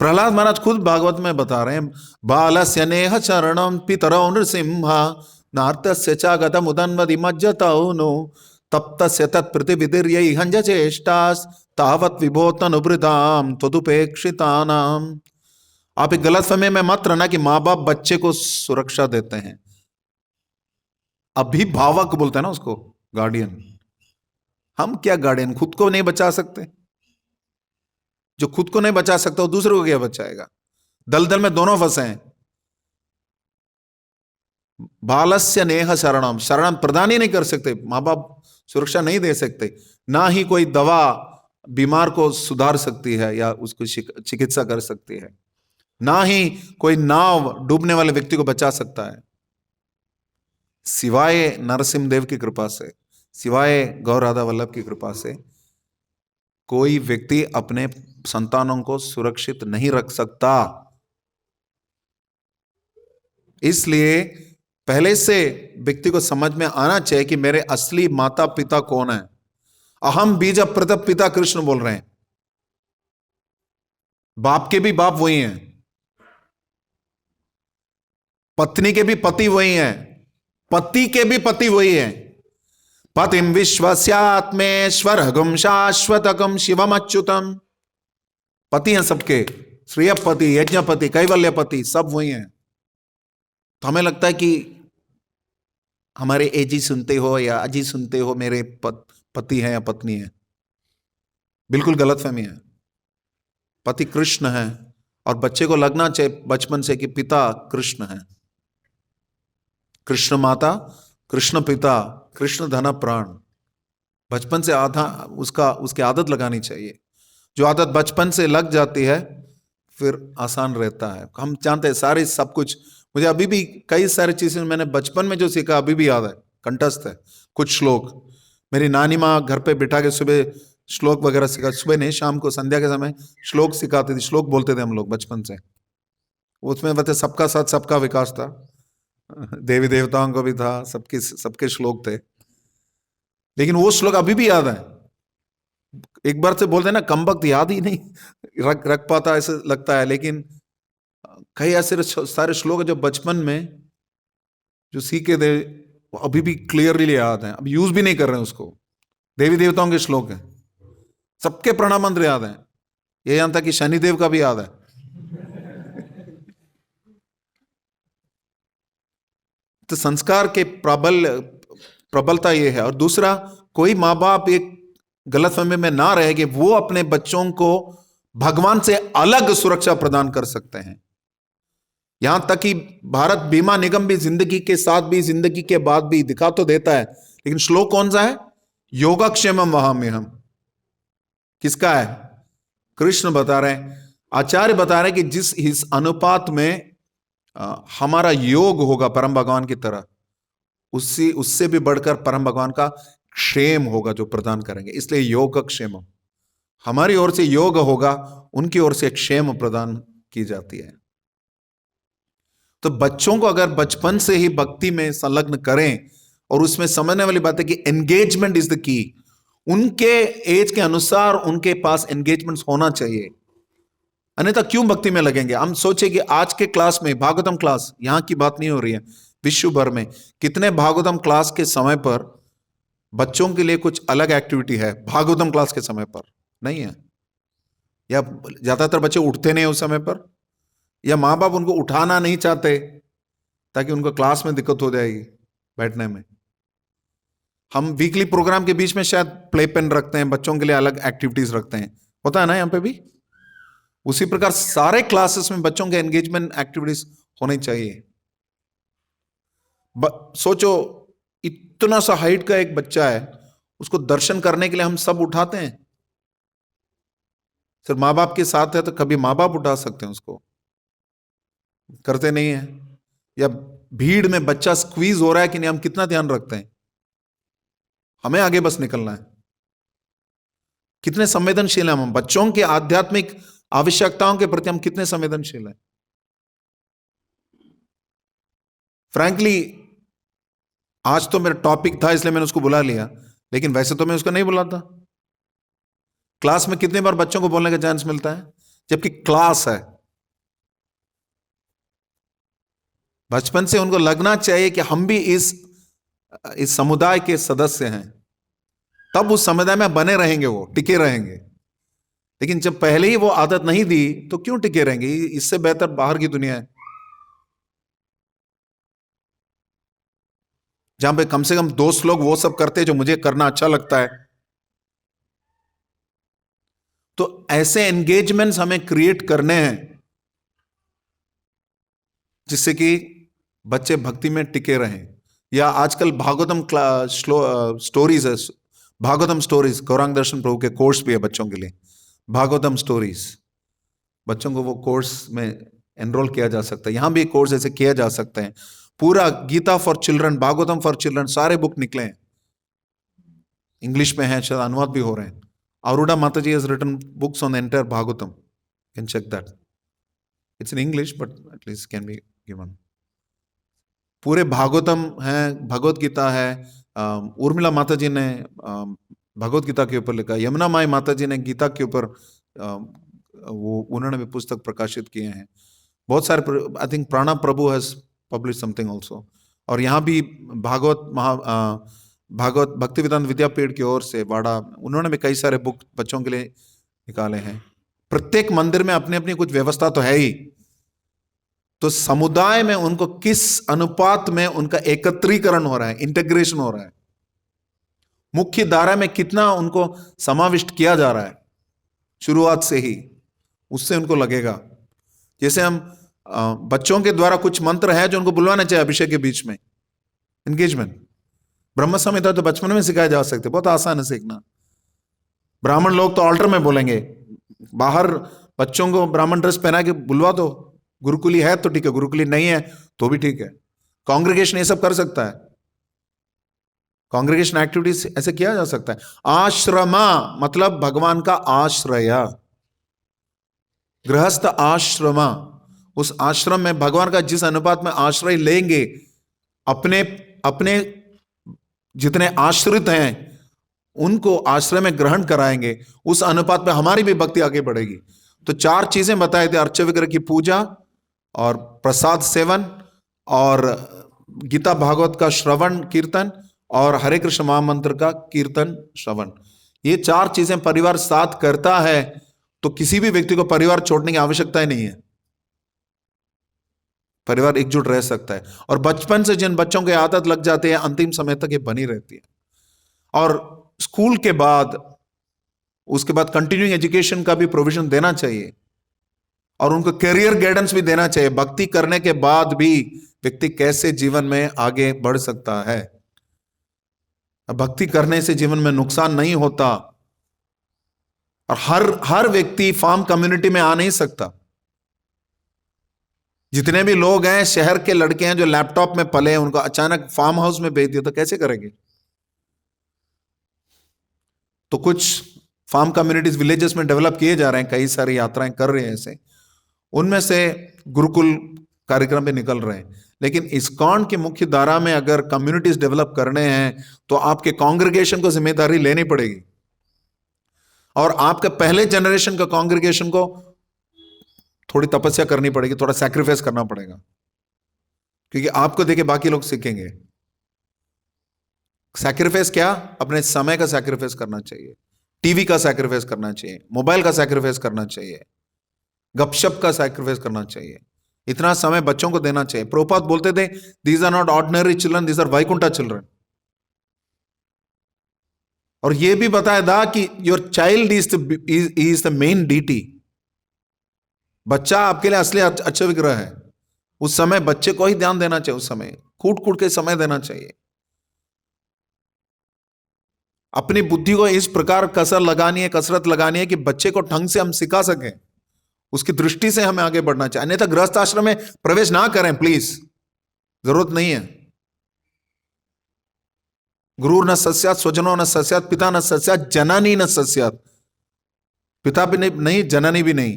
प्रहलाद महाराज खुद भागवत में बता रहे हैं, बालस्य नेह चरणम पितरौ नृसिंहा नार्तस्य चागतम उदन्वदि मज्जतौ नो तप्तस्य तत्प्रतिविदिर्यै हंज चेष्टास् तावत् विभोतनुभृताम त्वदुपेक्षितानाम। आप एक गलत फहमी में मत रहना कि माँ बाप बच्चे को सुरक्षा देते हैं। अभिभावक बोलते हैं ना उसको, गार्डियन। हम क्या गार्डियन, खुद को नहीं बचा सकते? जो खुद को नहीं बचा सकता वो दूसरे को क्या बचाएगा? दलदल में दोनों फंसे हैं। बालस्य नेह शरणम, शरण प्रदान ही नहीं कर सकते, माँ बाप सुरक्षा नहीं दे सकते। ना ही कोई दवा बीमार को सुधार सकती है या उसको चिकित्सा कर सकती है, ना ही कोई नाव डूबने वाले व्यक्ति को बचा सकता है, सिवाय नरसिंहदेव की कृपा से, सिवाय गौ राधा वल्लभ की कृपा से कोई व्यक्ति अपने संतानों को सुरक्षित नहीं रख सकता। इसलिए पहले से व्यक्ति को समझ में आना चाहिए कि मेरे असली माता पिता कौन है। अहम बीज प्रतप पिता कृष्ण बोल रहे हैं। बाप के भी बाप वही हैं, पत्नी के भी पति वही हैं, पति के भी पति वही हैं। पतिम विश्वस्यात्मेश्वरगम शाश्वतकम शिवम अच्युतम। पति हैं सबके, श्रेयपति, यज्ञपति, कैवल्यपति, सब वही हैं। तो हमें लगता है कि हमारे एजी सुनते हो या अजी सुनते हो, मेरे पति हैं या पत्नी है। बिल्कुल गलत फहमी है। पति कृष्ण है, और बच्चे को लगना चाहिए बचपन से कि पिता कृष्ण है, कृष्ण माता, कृष्ण पिता, कृष्ण धन प्राण। बचपन से आधा उसकी आदत लगानी चाहिए। जो आदत बचपन से लग जाती है फिर आसान रहता है। हम जानते हैं सारे सब कुछ, मुझे अभी भी कई सारी चीजें मैंने बचपन में जो सीखा अभी भी याद है, कंठस्थ है। कुछ श्लोक मेरी नानी माँ घर पे बिठा के सुबह श्लोक वगैरह सिखा, सुबह नहीं शाम को संध्या के समय श्लोक सिखाती थी, श्लोक बोलते थे हम लोग बचपन से। उसमें बता सबका साथ सबका विकास था, देवी देवताओं को भी था, सबके श्लोक थे। लेकिन वो श्लोक अभी भी याद है। एक बार से बोलते हैं ना, कम वक्त याद ही नहीं रख पाता ऐसे लगता है, लेकिन कई ऐसे सारे श्लोक जो बचपन में जो सीखे थे वो अभी भी क्लियरली याद है। अब यूज भी नहीं कर रहे हैं उसको। देवी देवताओं के श्लोक हैं, सबके प्रणाम मंत्र याद है। ये जानता कि शनिदेव का भी याद है। तो संस्कार के प्रबलता ये है। और दूसरा, कोई माँ बाप एक गलतफहमी में ना रहे कि वो अपने बच्चों को भगवान से अलग सुरक्षा प्रदान कर सकते हैं। यहां तक कि भारत बीमा निगम भी जिंदगी के साथ भी जिंदगी के बाद भी दिखा तो देता है, लेकिन श्लोक कौन सा है? योगक्षेमम वहाम्यहम्। किसका है? कृष्ण बता रहे हैं, आचार्य बता रहे हैं कि जिस इस अनुपात में हमारा योग होगा परम भगवान की तरह, उससे भी बढ़कर परम भगवान का क्षेम होगा जो प्रदान करेंगे। इसलिए योग क्षेम, हमारी ओर से योग होगा, उनकी ओर से क्षेम प्रदान की जाती है। तो बच्चों को अगर बचपन से ही भक्ति में संलग्न करें, और उसमें समझने वाली बात है कि एंगेजमेंट इज द की। उनके एज के अनुसार उनके पास एंगेजमेंट होना चाहिए, अन्यथा क्यों भक्ति में लगेंगे? हम सोचे कि आज के क्लास में भागवतम क्लास, यहां की बात नहीं हो रही है, विश्व भर में कितने भागवतम क्लास के समय पर बच्चों के लिए कुछ अलग एक्टिविटी है, भागवतम क्लास के समय पर नहीं है, या ज्यादातर बच्चे उठते नहीं उस समय पर, या माँ बाप उनको उठाना नहीं चाहते ताकि उनको क्लास में दिक्कत हो जाएगी बैठने में। हम वीकली प्रोग्राम के बीच में शायद प्ले पेन रखते हैं, बच्चों के लिए अलग एक्टिविटीज रखते हैं, होता है ना यहाँ पे भी। उसी प्रकार सारे क्लासेस में बच्चों के एंगेजमेंट एक्टिविटीज होनी चाहिए। सोचो, इतना सा हाइट का एक बच्चा है, उसको दर्शन करने के लिए हम सब उठाते हैं। सिर्फ माँ बाप के साथ है तो कभी माँ बाप उठा सकते हैं उसको, करते नहीं है। या भीड़ में बच्चा स्क्वीज हो रहा है कि नहीं, हम कितना ध्यान रखते हैं। हमें आगे बस निकलना है। कितने संवेदनशील हैं हम बच्चों के आध्यात्मिक आवश्यकताओं के प्रति, हम कितने संवेदनशील हैं। फ्रैंकली आज तो मेरा टॉपिक था इसलिए मैंने उसको बुला लिया, लेकिन वैसे तो मैं उसको नहीं बुलाता। क्लास में कितने बार बच्चों को बोलने का चांस मिलता है, जबकि क्लास है। बचपन से उनको लगना चाहिए कि हम भी इस समुदाय के सदस्य हैं, तब उस समुदाय में बने रहेंगे, वो टिके रहेंगे। लेकिन जब पहले ही वो आदत नहीं दी तो क्यों टिके रहेंगे। इससे बेहतर बाहर की दुनिया है, जहां पे कम से कम दोस्त लोग वो सब करते हैं जो मुझे करना अच्छा लगता है। तो ऐसे एंगेजमेंट्स हमें क्रिएट करने हैं जिससे कि बच्चे भक्ति में टिके रहें। या आजकल भागवतम स्टोरीज है, भागवतम स्टोरीज, गौरांग दर्शन प्रभु के कोर्स भी है बच्चों के लिए, भागवतम स्टोरीज। बच्चों को वो कोर्स में एनरोल किया जा सकता है। यहां भी कोर्स ऐसे किया जा सकते हैं। पूरा Gita for children, Bhagavatam for children, सारे बुक निकले हैं, इंग्लिश में है, शायद अनुवाद भी हो रहे हैं। Aruda Mataji has written books on the entire Bhagavatam. You can check that. It's in English, but at least can be given. पूरे भागवतम है, भगवत गीता है। उर्मिला माता जी ने भगवत गीता के ऊपर लिखा, यमुना माई माता जी ने गीता के ऊपर वो उन्होंने भी पुस्तक प्रकाशित किए हैं। बहुत सारे, आई थिंक प्राणा प्रभु हैज पब्लिश समथिंग ऑल्सो। और यहाँ भी भागवत भक्ति वेदांत विद्यापीठ की ओर से वाड़ा, उन्होंने भी कई सारे बुक बच्चों के लिए निकाले हैं। प्रत्येक मंदिर में अपनी अपनी कुछ व्यवस्था तो है ही, तो समुदाय में उनको किस अनुपात में उनका एकत्रीकरण हो रहा है, इंटीग्रेशन हो रहा है, मुख्य धारा में कितना उनको समाविष्ट किया जा रहा है शुरुआत से ही, उससे उनको लगेगा। जैसे हम बच्चों के द्वारा कुछ मंत्र है जो उनको बुलवाना चाहिए अभिषेक के बीच में, एंगेजमेंट। ब्रह्म संहिता तो बचपन में सिखाया जा सकते, बहुत आसान है सीखना। ब्राह्मण लोग तो ऑल्टर में बोलेंगे, बाहर बच्चों को ब्राह्मण ड्रेस पहना के बुलवा दो। गुरुकुली है तो ठीक है, गुरुकुली नहीं है तो भी ठीक है। कांग्रेगेशन ये सब कर सकता है, कांग्रेगेशन एक्टिविटीज ऐसे किया जा सकता है। आश्रमा मतलब भगवान का आश्रय, गृहस्थ आश्रमा। उस आश्रम में भगवान का जिस अनुपात में आश्रय लेंगे, अपने अपने जितने आश्रित हैं उनको आश्रय में ग्रहण कराएंगे, उस अनुपात में हमारी भी भक्ति आगे बढ़ेगी। तो 4 चीजें बताए थे, अर्च विग्रह की पूजा और प्रसाद सेवन और गीता भागवत का श्रवण कीर्तन और हरे कृष्ण महामंत्र का कीर्तन श्रवण। ये 4 चीजें परिवार साथ करता है तो किसी भी व्यक्ति को परिवार छोड़ने की आवश्यकता ही नहीं है, परिवार एकजुट रह सकता है। और बचपन से जिन बच्चों की आदत लग जाती है, अंतिम समय तक ये बनी रहती है। और स्कूल के बाद, उसके बाद कंटिन्यूइंग एजुकेशन का भी प्रोविजन देना चाहिए और उनको करियर गाइडेंस भी देना चाहिए। भक्ति करने के बाद भी व्यक्ति कैसे जीवन में आगे बढ़ सकता है। भक्ति करने से जीवन में नुकसान नहीं होता। और हर व्यक्ति फार्म कम्युनिटी में आ नहीं सकता। जितने भी लोग हैं, शहर के लड़के हैं जो लैपटॉप में पले हैं, उनको अचानक फार्म हाउस में भेज दिया तो कैसे करेंगे। तो कुछ फार्म कम्युनिटीज विलेजेस में डेवलप किए जा रहे हैं, कई सारी यात्राएं कर रहे हैं ऐसे, उनमें से गुरुकुल कार्यक्रम भी निकल रहे हैं। लेकिन इस्कॉन की मुख्य धारा में अगर कम्युनिटीज डेवलप करने हैं तो आपके कांग्रेगेशन को जिम्मेदारी लेनी पड़ेगी। और आपके पहले जनरेशन का कांग्रेगेशन को थोड़ी तपस्या करनी पड़ेगी, थोड़ा सैक्रिफाइस करना पड़ेगा, क्योंकि आपको देखे बाकी लोग सीखेंगे। सैक्रिफाइस क्या? अपने समय का सैक्रिफाइस करना चाहिए, टीवी का सैक्रिफाइस करना चाहिए, मोबाइल का सैक्रिफाइस करना चाहिए, गपशप का सैक्रिफाइस करना चाहिए। इतना समय बच्चों को देना चाहिए। प्रभुपाद बोलते थे, these are not ordinary children, these are Vaikuntha children. और यह भी बताया था कि your child is the main deity. बच्चा आपके लिए असली अच्छा विग्रह है। उस समय बच्चे को ही ध्यान देना चाहिए। उस समय कूट कूट के समय देना चाहिए। अपनी बुद्धि को इस प्रकार कसरत लगानी है कि बच्चे को ढंग से हम सिखा सकें, उसकी दृष्टि से हमें आगे बढ़ना चाहिए। अन्यथा गृहस्थ आश्रम में प्रवेश ना करें प्लीज, जरूरत नहीं है। गुरु न सस्यात, स्वजनो न सस्यात, पिता न सस्यात, जननी न सस्यात। पिता भी नहीं, जननी भी नहीं।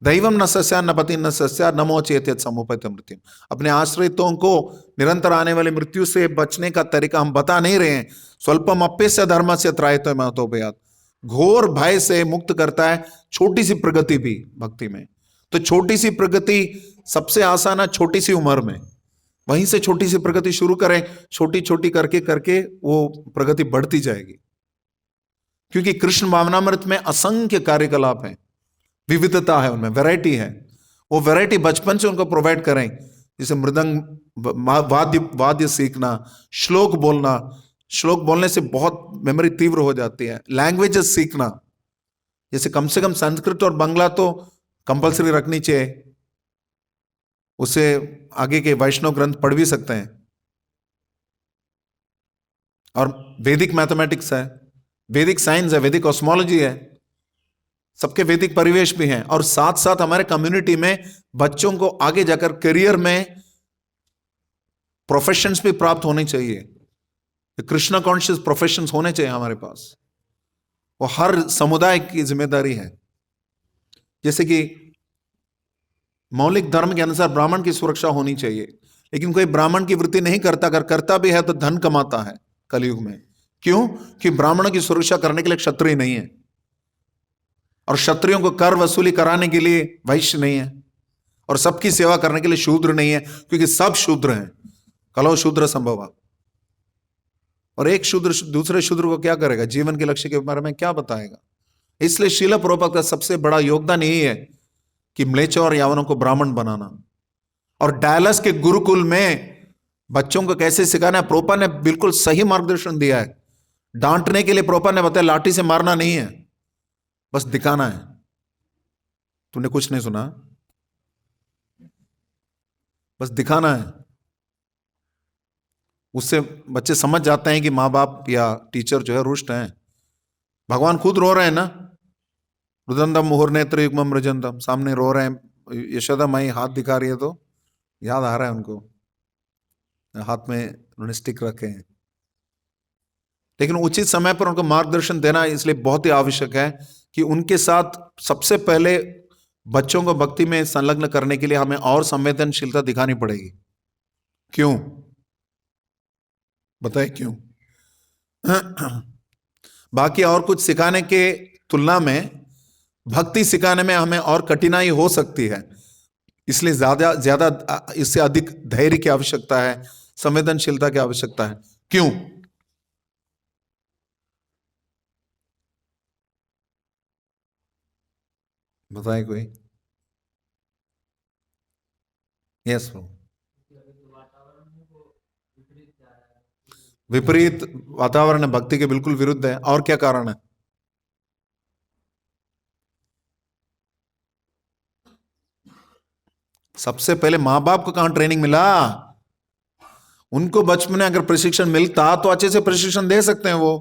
दैवम न सस्या न पति न सस्या, नमो चेत समुपैत मृत्यु। अपने आश्रितों को निरंतर आने वाली मृत्यु से बचने का तरीका हम बता नहीं रहे हैं। स्वल्पम अप्यस्य धर्म से त्रायते महतोपयात। घोर भय से मुक्त करता है छोटी सी प्रगति भी भक्ति में। तो छोटी सी प्रगति सबसे आसान है छोटी सी उम्र में, वहीं से छोटी सी प्रगति शुरू करें। छोटी छोटी करके करके वो प्रगति बढ़ती जाएगी, क्योंकि कृष्ण भावनामृत में असंख्य कार्यकलाप हैं, विविधता है, उनमें वैरायटी है। वो वैरायटी बचपन से उनको प्रोवाइड करें, जैसे मृदंग, वाद्य सीखना, श्लोक बोलना। श्लोक बोलने से बहुत मेमोरी तीव्र हो जाती है। लैंग्वेजेस सीखना, जैसे कम से कम संस्कृत और बांग्ला तो कंपलसरी रखनी चाहिए। उससे आगे के वैष्णव ग्रंथ पढ़ भी सकते हैं। और वैदिक मैथमेटिक्स है, वैदिक साइंस है, वैदिक कॉस्मोलॉजी है, सबके वैदिक परिवेश भी हैं। और साथ साथ हमारे कम्युनिटी में बच्चों को आगे जाकर करियर में प्रोफेशंस भी प्राप्त होने चाहिए। कृष्णा कॉन्शियस प्रोफेशंस होने चाहिए हमारे पास। वो हर समुदाय की जिम्मेदारी है। जैसे कि मौलिक धर्म के अनुसार ब्राह्मण की सुरक्षा होनी चाहिए, लेकिन कोई ब्राह्मण की वृत्ति नहीं करता। अगर करता भी है तो धन कमाता है कलयुग में। क्यों? कि ब्राह्मणों की सुरक्षा करने के लिए क्षत्रिय नहीं है, और क्षत्रियों को कर वसूली कराने के लिए वैश्य नहीं है, और सबकी सेवा करने के लिए शूद्र नहीं है, क्योंकि सब शूद्र हैं। कलो शूद्र संभव। और एक शूद्र दूसरे शूद्र को क्या करेगा? जीवन के लक्ष्य के बारे में क्या बताएगा? इसलिए श्रील प्रभुपाद का सबसे बड़ा योगदान यही है कि म्लेच्छों और यावनों को ब्राह्मण बनाना। और डायलस के गुरुकुल में बच्चों को कैसे सिखाना है, प्रभुपाद ने बिल्कुल सही मार्गदर्शन दिया है। डांटने के लिए प्रभुपाद ने बताया लाठी से मारना नहीं है, बस दिखाना है। तूने कुछ नहीं सुना, बस दिखाना है। उससे बच्चे समझ जाते हैं कि माँ बाप या टीचर जो है रुष्ट हैं। भगवान खुद रो रहे हैं ना, रुदंदम मुहुर नेत्र युग्मम रजंदम, सामने रो रहे हैं। यशोदा माई हाथ दिखा रही है तो याद आ रहा है उनको, हाथ में उन्होंने स्टिक रखे हैं। लेकिन उचित समय पर उनको मार्गदर्शन देना इसलिए बहुत ही आवश्यक है कि उनके साथ सबसे पहले बच्चों को भक्ति में संलग्न करने के लिए हमें और संवेदनशीलता दिखानी पड़ेगी। क्यों बताए? क्यों? बाकी और कुछ सिखाने के तुलना में भक्ति सिखाने में हमें और कठिनाई हो सकती है, इसलिए ज्यादा इससे अधिक धैर्य की आवश्यकता है, संवेदनशीलता की आवश्यकता है। क्यों? बताए कोई? यस, विपरीत वातावरण है, भक्ति के बिल्कुल विरुद्ध है। और क्या कारण है? सबसे पहले मां बाप को कहां ट्रेनिंग मिला? उनको बचपन में अगर प्रशिक्षण मिलता तो अच्छे से प्रशिक्षण दे सकते हैं वो,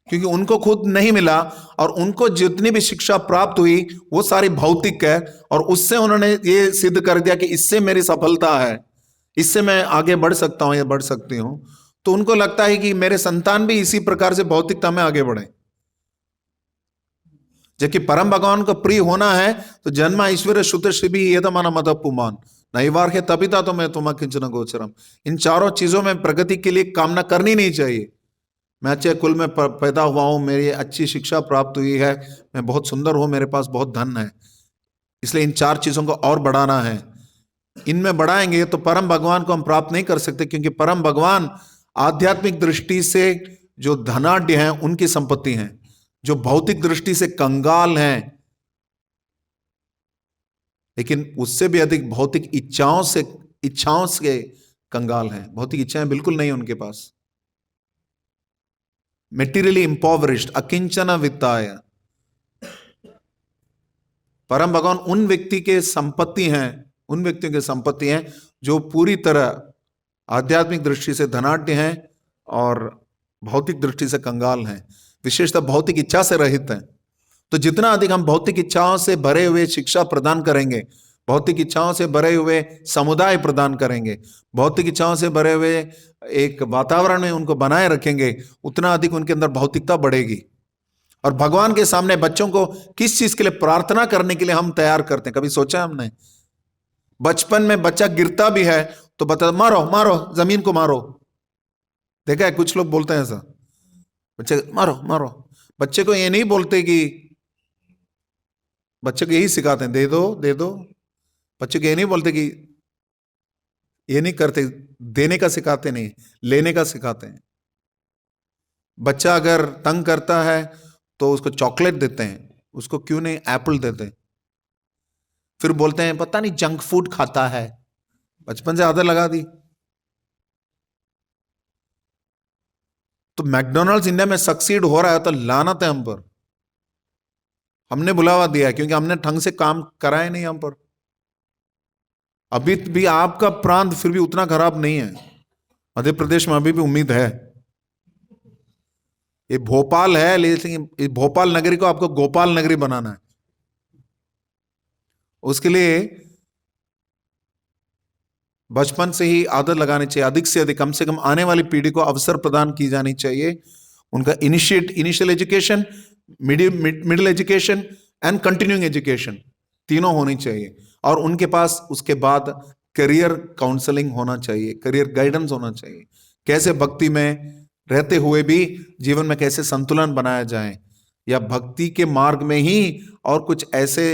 क्योंकि उनको खुद नहीं मिला। और उनको जितनी भी शिक्षा प्राप्त हुई वो सारी भौतिक है, और उससे उन्होंने ये सिद्ध कर दिया कि इससे मेरी सफलता है, इससे मैं आगे बढ़ सकता हूं या बढ़ सकती हूं। तो उनको लगता है कि मेरे संतान भी इसी प्रकार से भौतिकता में आगे बढ़े। जबकि परम भगवान को प्रिय होना है तो जन्म ऐश्वर्य श्रुत श्री ये तो माना मत पुमान नैवार है तभी तो मैं तुम्हें किंचन गोचरम। इन चारों चीजों में प्रगति के लिए कामना करनी नहीं चाहिए। मैं अच्छे कुल में पैदा हुआ हूं, मेरी अच्छी शिक्षा प्राप्त हुई है, मैं बहुत सुंदर हूं, मेरे पास बहुत धन है, इसलिए इन चार चीजों को और बढ़ाना है। इनमें बढ़ाएंगे तो परम भगवान को हम प्राप्त नहीं कर सकते, क्योंकि परम भगवान आध्यात्मिक दृष्टि से जो धनाढ्य हैं उनकी संपत्ति हैं, जो भौतिक दृष्टि से कंगाल हैं, लेकिन उससे भी अधिक भौतिक इच्छाओं से कंगाल हैं। भौतिक इच्छाएं बिल्कुल नहीं उनके पास। मेटीरियली इम्पोवरिश्ड, अकिंचन वित्ताय। परम भगवान उन व्यक्ति के संपत्ति हैं, उन व्यक्तियों की संपत्ति हैं जो पूरी तरह आध्यात्मिक दृष्टि से धनाढ्य हैं और भौतिक दृष्टि से कंगाल हैं, विशेषतः भौतिक इच्छा से रहित हैं। तो जितना अधिक हम भौतिक इच्छाओं से भरे हुए शिक्षा प्रदान करेंगे, भौतिक इच्छाओं से भरे हुए समुदाय प्रदान करेंगे, भौतिक इच्छाओं से भरे हुए एक वातावरण में उनको बनाए रखेंगे, उतना अधिक उनके अंदर भौतिकता बढ़ेगी। और भगवान के सामने बच्चों को किस चीज के लिए प्रार्थना करने के लिए हम तैयार करते हैं, कभी सोचा हमने? बचपन में बच्चा गिरता भी है तो बता, मारो मारो, जमीन को मारो। देखा है कुछ लोग बोलते हैं ऐसा, बच्चे मारो मारो। बच्चे को ये नहीं बोलते कि, बच्चे को यही सिखाते हैं, दे दो दे दो। बच्चे को ये नहीं बोलते कि, ये नहीं करते, देने का सिखाते नहीं, लेने का सिखाते हैं। बच्चा अगर तंग करता है तो उसको चॉकलेट देते हैं, उसको क्यों नहीं एप्पल देते हैं? फिर बोलते हैं पता नहीं जंक फूड खाता है, बचपन से आदत लगा दी। तो मैकडोनल्ड्स इंडिया में सक्सीड हो रहा है तो लानत है हम पर, हमने बुलावा दिया क्योंकि हमने ढंग से काम कराए नहीं हम पर। अभी भी आपका प्रांत फिर भी उतना खराब नहीं है, मध्य प्रदेश में अभी भी उम्मीद है। ये भोपाल है, लेकिन भोपाल नगरी को आपको गोपाल नगरी बनाना है। उसके लिए बचपन से ही आदत लगानी चाहिए, अधिक से अधिक, कम से कम आने वाली पीढ़ी को अवसर प्रदान की जानी चाहिए। उनका initial education, middle education and continuing education तीनों होनी चाहिए। और उनके पास उसके बाद करियर काउंसलिंग होना चाहिए, करियर गाइडेंस होना चाहिए। कैसे भक्ति में रहते हुए भी जीवन में कैसे संतुलन बनाया जाए, या भक्ति के मार्ग में ही और कुछ ऐसे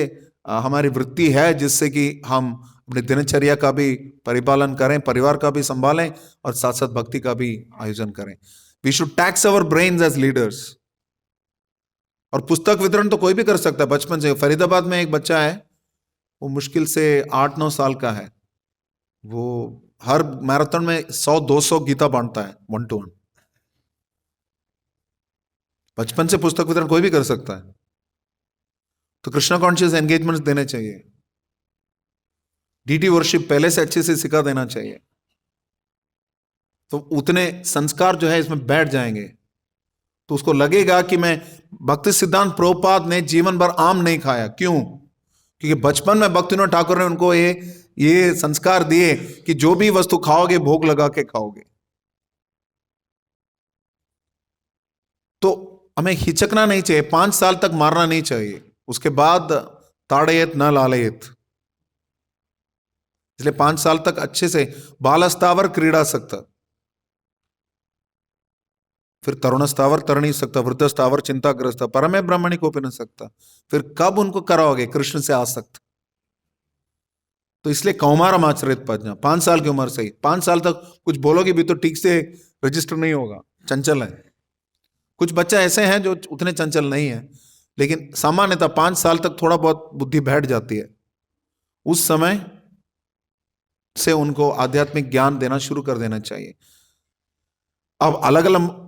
हमारी वृत्ति है जिससे कि हम अपनी दिनचर्या का भी परिपालन करें, परिवार का भी संभालें और साथ साथ भक्ति का भी आयोजन करें। We should tax our brains as leaders. और पुस्तक वितरण तो कोई भी कर सकता है बचपन से। फरीदाबाद में एक बच्चा है, वो मुश्किल से 8-9 साल का है, वो हर मैराथन में 100-200 गीता बांटता है 1 to 1। बचपन से पुस्तक वितरण कोई भी कर सकता है। तो कृष्णा कॉन्शियस एंगेजमेंट देने चाहिए, डीटी वर्शिप पहले से अच्छे से सिखा देना चाहिए, तो उतने संस्कार जो है इसमें बैठ जाएंगे। तो उसको लगेगा कि मैं, भक्ति सिद्धांत प्रभुपाद ने जीवन भर आम नहीं खाया। क्यों? क्योंकि बचपन में भक्तिविनोद ठाकुर ने उनको ये संस्कार दिए कि जो भी वस्तु खाओगे भोग लगा के खाओगे। तो हमें हिचकना नहीं चाहिए, 5 साल तक मारना नहीं चाहिए, उसके बाद ताड़येत न लालयेत। इसलिए 5 साल तक अच्छे से, बालस्तावर क्रीड़ासक्त, फिर तरुणस्तावर तरणी सकता, वृद्धस्तावर चिंताग्रस्त, परमे ब्राह्मणी को भी न सकता। फिर कब उनको कराओगे कृष्ण से आसक्त? तो इसलिए कौमारम आचरित प्रज्ञा, 5 साल की उम्र से ही, 5 साल तक कुछ बोलोगे भी तो ठीक से रजिस्टर नहीं होगा, चंचल है। कुछ बच्चे ऐसे हैं जो उतने चंचल नहीं है, लेकिन सामान्यतः 5 साल तक थोड़ा बहुत बुद्धि बैठ जाती है। उस समय से उनको आध्यात्मिक ज्ञान देना शुरू कर देना चाहिए। अब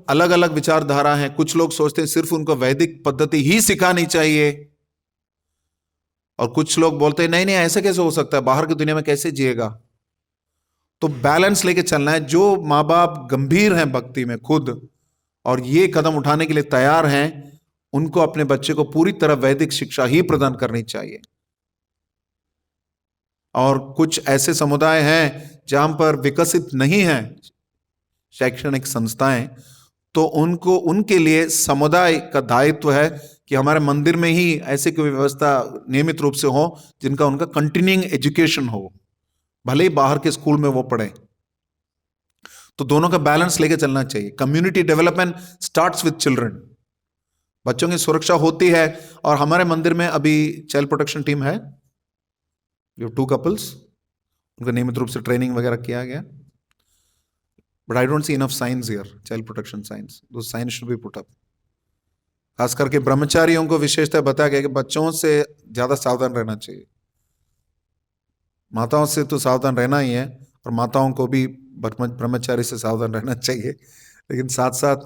अलग अलग विचारधारा है। कुछ लोग सोचते हैं सिर्फ उनको वैदिक पद्धति ही सिखानी चाहिए, और कुछ लोग बोलते हैं नहीं नहीं ऐसे कैसे हो सकता है, बाहर की दुनिया में कैसे जिएगा। तो बैलेंस लेके चलना है। जो माँ बाप गंभीर हैं भक्ति में खुद और ये कदम उठाने के लिए तैयार हैं, उनको अपने बच्चे को पूरी तरह वैदिक शिक्षा ही प्रदान करनी चाहिए। और कुछ ऐसे समुदाय हैं जहां पर विकसित नहीं है शैक्षणिक संस्थाएं, तो उनको, उनके लिए समुदाय का दायित्व है कि हमारे मंदिर में ही ऐसी कोई व्यवस्था नियमित रूप से हो जिनका उनका कंटिन्यूइंग एजुकेशन हो, भले ही बाहर के स्कूल में वो पढ़े। तो दोनों का बैलेंस लेके चलना चाहिए। Community development starts with children. बच्चों की सुरक्षा होती है, और हमारे मंदिर में अभी चाइल्ड प्रोटेक्शन टीम है, जो 2 कपल्स, उनको नियमित रूप से ट्रेनिंग वगैरह किया गया। But I don't see enough signs here, child protection signs, those signs should be put up. खास करके ब्रह्मचारियों को विशेषता बताया गया कि बच्चों से ज्यादा सावधान रहना चाहिए। माताओं से तो सावधान रहना ही है, और माताओं को भी ब्रह्मचारी से सावधान रहना चाहिए, लेकिन साथ साथ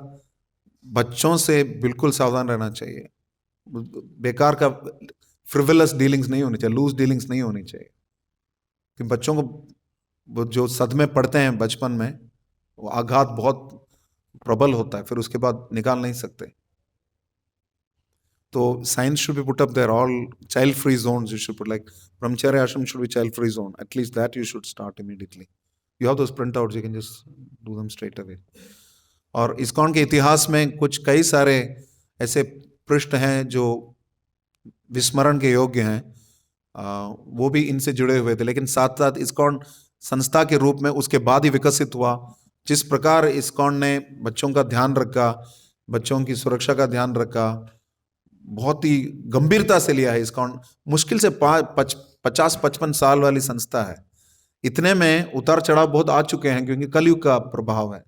बच्चों से बिल्कुल सावधान रहना चाहिए। बेकार का फ्रिवलस डीलिंग्स नहीं होनी चाहिए, लूज डीलिंग्स नहीं होनी चाहिए, कि बच्चों को वो जो सदमे पड़ते हैं बचपन में, वो आघात बहुत प्रबल होता है, फिर उसके बाद निकाल नहीं सकते। तो signs should be put up there, all child free zones you should put, like brahmacharya ashram should be child free zone, at least that you should start immediately. You have those printouts, you can just do them straight away. और इस्कॉन के इतिहास में कुछ कई सारे ऐसे पृष्ठ हैं जो विस्मरण के योग्य हैं, वो भी इनसे जुड़े हुए थे, लेकिन साथ साथ इस्कॉन संस्था के रूप में उसके बाद ही विकसित हुआ। जिस प्रकार इस्कॉन ने बच्चों का ध्यान रखा, बच्चों की सुरक्षा का ध्यान रखा, बहुत ही गंभीरता से लिया है इस्कॉन। मुश्किल से 50-55 साल वाली संस्था है, इतने में उतार चढ़ाव बहुत आ चुके हैं क्योंकि कलयुग का प्रभाव है,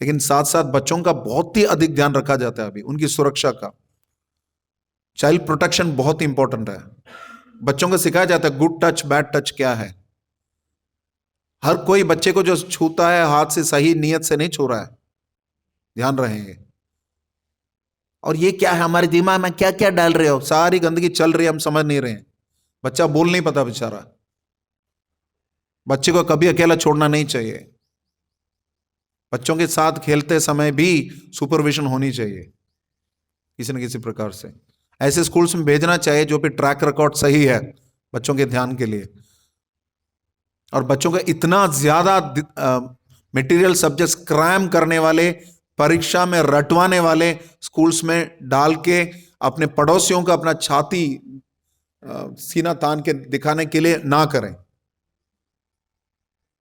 लेकिन साथ साथ बच्चों का बहुत ही अधिक ध्यान रखा जाता है अभी, उनकी सुरक्षा का। चाइल्ड प्रोटेक्शन बहुत ही इंपॉर्टेंट है। बच्चों को सिखाया जाता है गुड टच बैड टच क्या है। हर कोई बच्चे को जो छूता है हाथ से सही नियत से नहीं छू रहा है, ध्यान रहेंगे। और ये क्या है, हमारे दिमाग में क्या क्या डाल रहे हो, सारी गंदगी चल रही है, हम समझ नहीं रहे हैं। बच्चा बोल नहीं पाता बेचारा, बच्चे को कभी अकेला छोड़ना नहीं चाहिए। बच्चों के साथ खेलते समय भी सुपरविजन होनी चाहिए किसी न किसी प्रकार से। ऐसे स्कूल्स में भेजना चाहिए जो भी ट्रैक रिकॉर्ड सही है बच्चों के ध्यान के लिए। और बच्चों का इतना ज्यादा मटेरियल सब्जेक्ट्स क्रैम करने वाले, परीक्षा में रटवाने वाले स्कूल्स में डाल के अपने पड़ोसियों को अपना छाती सीना तान के दिखाने के लिए ना करें।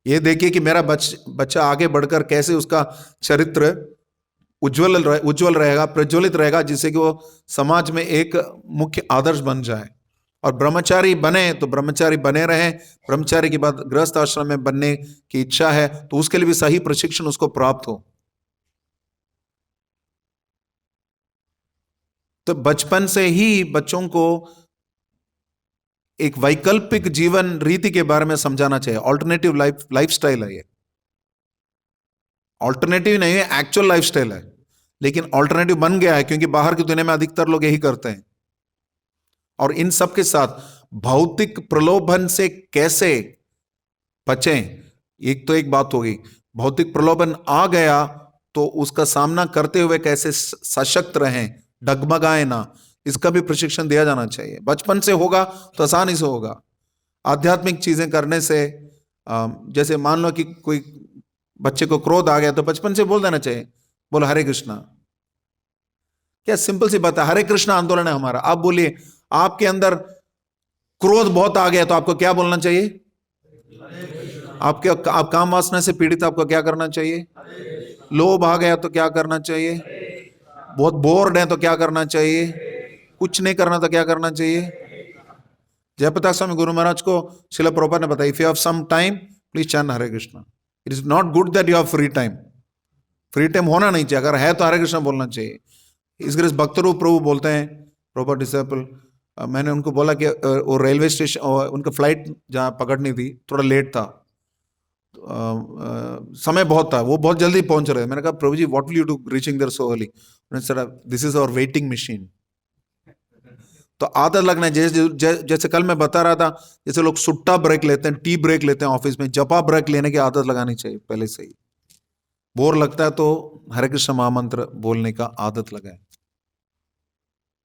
ये देखिए कि मेरा बच्चा आगे बढ़कर कैसे उसका चरित्र उज्जवल रहेगा, प्रज्वलित रहेगा, जिससे कि वो समाज में एक मुख्य आदर्श बन जाए। और ब्रह्मचारी बने तो ब्रह्मचारी बने रहे, ब्रह्मचारी के बाद गृहस्थ आश्रम में बनने की इच्छा है तो उसके लिए भी सही प्रशिक्षण उसको प्राप्त हो। तो बचपन से ही बच्चों को एक वैकल्पिक जीवन रीति के बारे में समझाना चाहिए। ऑल्टरनेटिव लाइफस्टाइल है ये, ऑल्टरनेटिव नहीं है, एक्चुअल लाइफस्टाइल है, लेकिन ऑल्टरनेटिव बन गया है क्योंकि बाहर की दुनिया में अधिकतर लोग यही करते हैं। और इन सब के साथ भौतिक प्रलोभन से कैसे बचें, एक तो एक बात होगी। भौतिक प्रलोभन आ गया तो उसका सामना करते हुए कैसे सशक्त रहें, डगमगाए ना, इसका भी प्रशिक्षण दिया जाना चाहिए। बचपन से होगा तो आसानी से होगा। आध्यात्मिक चीजें करने से, जैसे मान लो कि कोई बच्चे को क्रोध आ गया तो बचपन से बोल देना चाहिए, बोलो हरे कृष्णा। क्या सिंपल सी बात है, हरे कृष्णा आंदोलन है हमारा। आप बोलिए आपके अंदर क्रोध बहुत आ गया तो आपको क्या बोलना चाहिए? आप काम वासना से पीड़ित, आपको क्या करना चाहिए? लोभ आ गया तो क्या करना चाहिए? बहुत बोर्ड है तो क्या करना चाहिए? कुछ नहीं करना तो क्या करना चाहिए? जयप्रकाश स्वामी गुरु महाराज को श्रील प्रभुपाद ने बताया, if you have some time please chant Hare Krishna. It is not good that you have free time. Free time होना नहीं चाहिए, अगर है तो हरे कृष्णा बोलना चाहिए। इस ग्रेस भक्त रूप प्रभु बोलते हैं, प्रभुपाद डिसेबल, मैंने उनको बोला कि वो रेलवे स्टेशन, उनका फ्लाइट जहाँ पकड़नी थी थोड़ा लेट था, समय बहुत था, वो बहुत जल्दी पहुंच रहे। मैंने कहा Prabhu ji what will you do reaching there so early? This is our waiting machine. तो आदत लगना है, जैसे कल मैं बता रहा था, जैसे लोग सुट्टा ब्रेक लेते हैं, टी ब्रेक लेते हैं ऑफिस में, जपा ब्रेक लेने की आदत लगानी चाहिए पहले से ही। बोर लगता है तो हरे कृष्ण महामंत्र बोलने का आदत लगाए।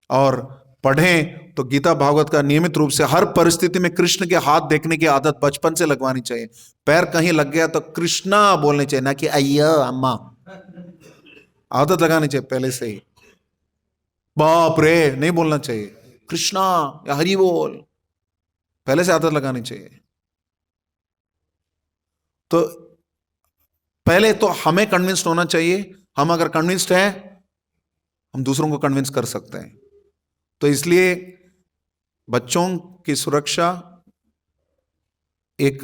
और पढ़ें तो गीता भागवत का नियमित रूप से हर परिस्थिति में कृष्ण के हाथ देखने की आदत बचपन से लगवानी चाहिए। पैर कहीं लग गया तो कृष्णा बोलने चाहिए, ना कि अय्या अम्मा। आदत लगानी चाहिए पहले से ही। बाप रे नहीं बोलना चाहिए, कृष्णा या हरि बोल, पहले से आदत लगानी चाहिए। तो पहले तो हमें कन्विंस्ड होना चाहिए, हम अगर कन्विंस्ड हैं हम दूसरों को कन्विंस कर सकते हैं। तो इसलिए बच्चों की सुरक्षा एक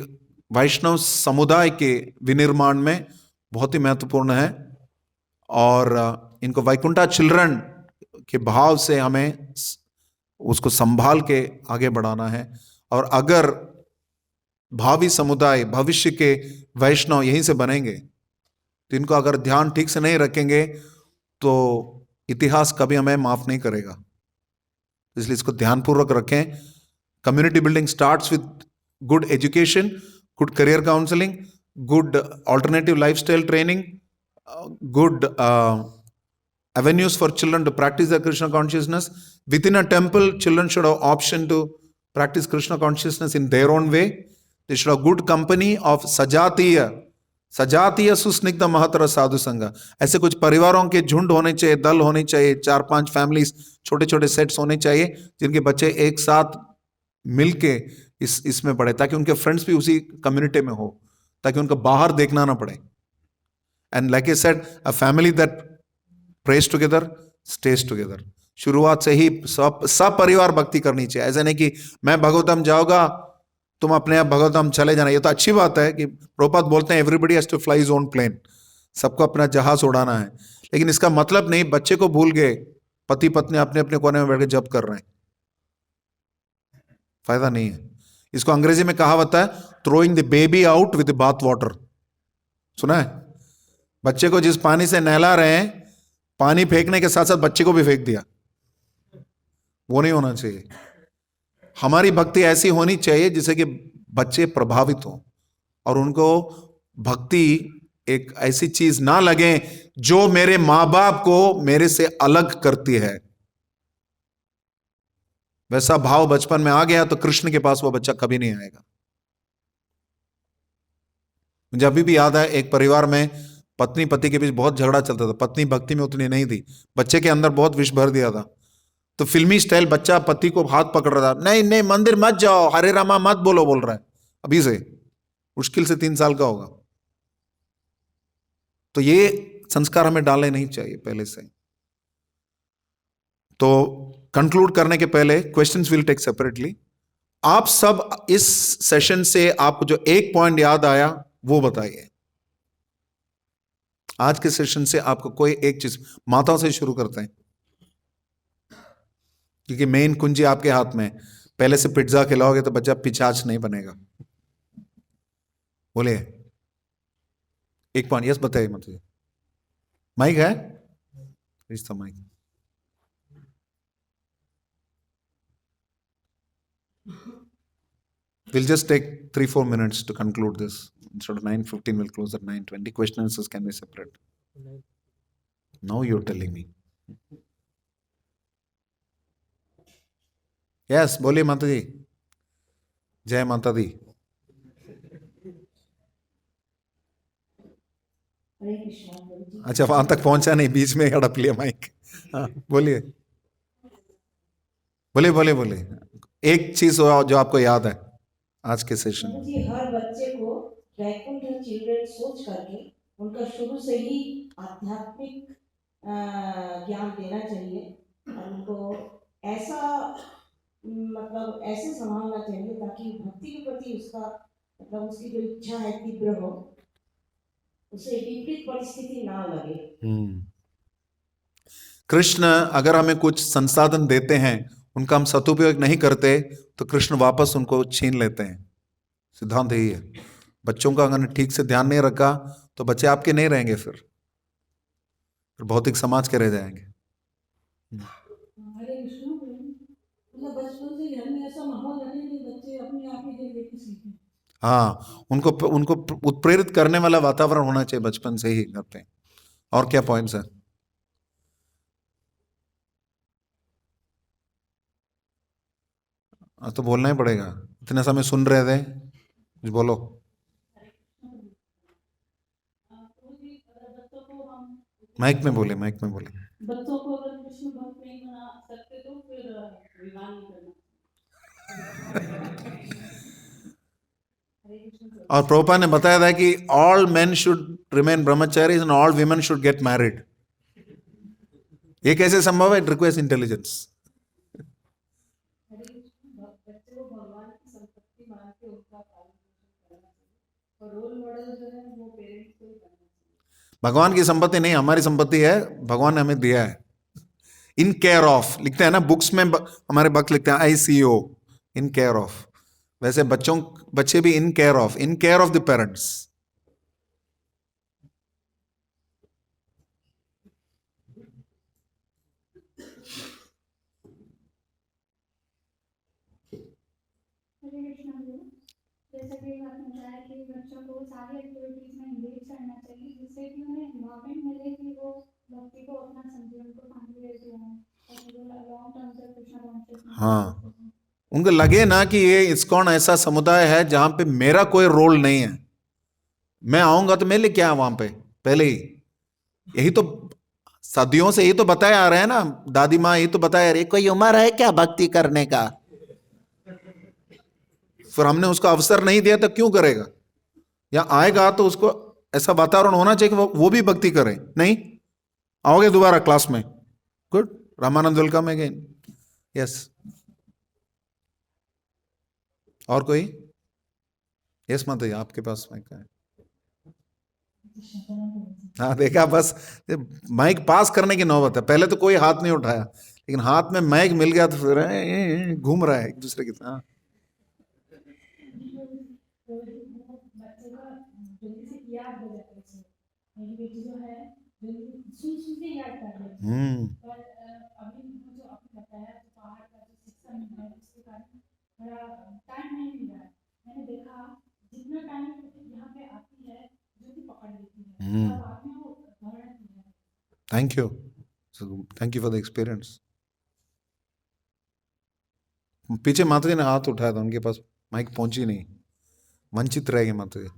वैष्णव समुदाय के विनिर्माण में बहुत ही महत्वपूर्ण है। और इनको वैकुंठा चिल्ड्रन के भाव से हमें उसको संभाल के आगे बढ़ाना है। और अगर भावी समुदाय, भविष्य के वैष्णव यहीं से बनेंगे तो इनको अगर ध्यान ठीक से नहीं रखेंगे तो इतिहास कभी हमें माफ नहीं करेगा। इसलिए इसको ध्यानपूर्वक रखें। Community building starts with good education, good career counseling, good alternative lifestyle training, good avenues for children to practice their Krishna consciousness. Within a temple, children should have option to practice Krishna consciousness in their own way. They should have good company of सजातीय सुस्निग्ध महतर साधु संग. ऐसे कुछ परिवारों के झुंड होने चाहिए, दल होने चाहिए, 4-5 फैमिलीज, छोटे छोटे सेट्स होने चाहिए जिनके बच्चे एक साथ मिलके इसमें पढ़े, ताकि उनके फ्रेंड्स भी उसी कम्युनिटी में हो, ताकि उनको बाहर देखना ना पड़े. And like I said, a family that praise together stage together. शुरुआत से ही सब परिवार भक्ति करनी चाहिए. ऐसा नहीं कि मैं भगवतम जाऊंगा, तुम अपने आप भगवतम चले जाना. ये तो अच्छी बात है कि प्रभुपाद बोलते हैं everybody has to fly his own plane, सबको अपना जहाज उड़ाना है. लेकिन इसका मतलब नहीं बच्चे को भूल गए, पति पत्नी अपने अपने कोने में बैठ के जप कर रहे हैं, फायदा नहीं है. इसको अंग्रेजी में कहावत है, throwing the baby out with bath water. सुना है? बच्चे को जिस पानी से नहला रहे हैं, पानी फेंकने के साथ साथ बच्चे को भी फेंक दिया. वो नहीं होना चाहिए. हमारी भक्ति ऐसी होनी चाहिए जिससे कि बच्चे प्रभावित हों और उनको भक्ति एक ऐसी चीज ना लगे जो मेरे मां बाप को मेरे से अलग करती है. वैसा भाव बचपन में आ गया तो कृष्ण के पास वो बच्चा कभी नहीं आएगा. मुझे अभी भी याद है, एक परिवार में पत्नी पति के बीच बहुत झगड़ा चलता था. पत्नी भक्ति में उतनी नहीं थी, बच्चे के अंदर बहुत विष भर दिया था. तो फिल्मी स्टाइल बच्चा पति को हाथ पकड़ रहा था, नहीं नहीं मंदिर मत जाओ, हरे रामा मत बोलो, बोल रहा है. अभी से मुश्किल से 3 साल का होगा. तो ये संस्कार हमें डालने नहीं चाहिए पहले से. तो कंक्लूड करने के पहले क्वेश्चंस विल टेक सेपरेटली. आप सब इस सेशन से आपको जो एक पॉइंट याद आया वो बताइए. आज के सेशन से आपको कोई एक चीज, माताओं से शुरू करते हैं क्योंकि मेन कुंजी आपके हाथ में. पहले से पिज्जा खिलाओगे तो बच्चा पिशाच नहीं बनेगा. बोले एक पॉइंट. यस बताइए. मतलब माइक है, रिश्ता mic. We'll just take 3-4 minutes to conclude this. Instead of 9:15, we'll close at 9:20. Question and answers can be separate. Now you're telling me. Yes, बोलिए माता जी. जय माता दी. अच्छा, वहां तक पहुंचा नहीं, बीच में हड़प लिया माइक. हाँ बोलिए बोलिए बोलिए बोलिए. एक चीज जो आपको याद है आज के सेशन में. जी, हर बच्चे को वैकुंठ चिल्ड्रन सोच करके उनका शुरू से ही आध्यात्मिक ज्ञान देना चाहिए और उनको ऐसा मतलब ऐसे संभालना चाहिए ताकि भक्ति के प्रति उसका मतलब उसकी जो इच्छा है तीव्र हो, उसे विपरीत परिस्थिति ना लगे. कृष्ण अगर हमें कुछ संसाधन देते हैं, उनका हम सदुपयोग नहीं करते तो कृष्ण वापस उनको छीन लेते हैं. सिद्धांत यही है. बच्चों का अगर ठीक से ध्यान नहीं रखा तो बच्चे आपके नहीं रहेंगे, फिर भौतिक समाज के रह जाएंगे. हरे कृष्ण. मतलब बचपन से घर में ऐसा माहौल रखे कि बच्चे अपने आप ही देख देख के सीखें. हाँ, उनको उत्प्रेरित करने वाला वातावरण होना चाहिए बचपन से ही घर पे. और क्या पॉइंट्स है? तो बोलना ही पड़ेगा. इतने समय सुन रहे थे, कुछ बोलो. माइक में बोले, माइक में बोले. बच्चों को अगर कृष्ण भक्त नहीं बना सकते तो फिर विवाह नहीं करना. और प्रभुपाद ने बताया था कि all main should remain Brahmachari and all women should get married. ये कैसे संभव है? It requires intelligence. भगवान की संपत्ति नहीं, हमारी संपत्ति है, भगवान ने हमें दिया है. इन केयर ऑफ लिखते हैं ना बुक्स में, हमारे भक्त लिखते हैं ICO, इन केयर ऑफ. वैसे बच्चे भी in care of the parents. जैसा कि आपने बताया कि को सारी एक्टिविटीज में इंगेज करना चाहिए, जिससे कि उन्हें एनवायरमेंट मिले कि वो भक्ति को अपना समझे, उनको फैमिली जो है ताकि वो लॉन्ग टर्म से कृष्णा कॉन्शियस में हाँ, उनको लगे ना कि ये इस्कॉन ऐसा समुदाय है जहां पे मेरा कोई रोल नहीं है, मैं आऊंगा तो मेरे लिए क्या है वहां पे, पहले ही यही तो सदियों से यही तो बताया आ रहे हैं ना, दादी माँ यही तो बताया रही, कोई उम्र है क्या भक्ति करने का, फिर हमने उसको अवसर नहीं दिया तो क्यों करेगा, या आएगा तो उसको ऐसा वातावरण होना चाहिए कि वो भी भक्ति करे। नहीं आओगे दोबारा क्लास में, good, Ramanand welcome again, yes. और कोई? यस माता जी, आपके पास माइक है। हाँ देखा, बस माइक पास करने की नौबत है, पहले तो कोई हाथ नहीं उठाया, लेकिन हाथ में माइक मिल गया तो फिर घूम रहा है एक दूसरे के साथ। बच्चे का जल्दी से याद हो जाता है। मेरी बेटी जो है जल्दी सुन के याद कर लेती है, पर अभी जो आपने बताया तो पहाड़ का जो सिस्टम है उसके कारण थोड़ा टाइम नहीं मिल रहा है। मैंने देखा जितना टाइम यहाँ पे आती है जल्दी पकड़ लेती है, और बाद में वो धरण की है। Thank you, thank you for the experience. पीछे माता जी ने हाथ उठाया था, उनके पास माइक पहुंची नहीं, वंचित रहेगी माता जी।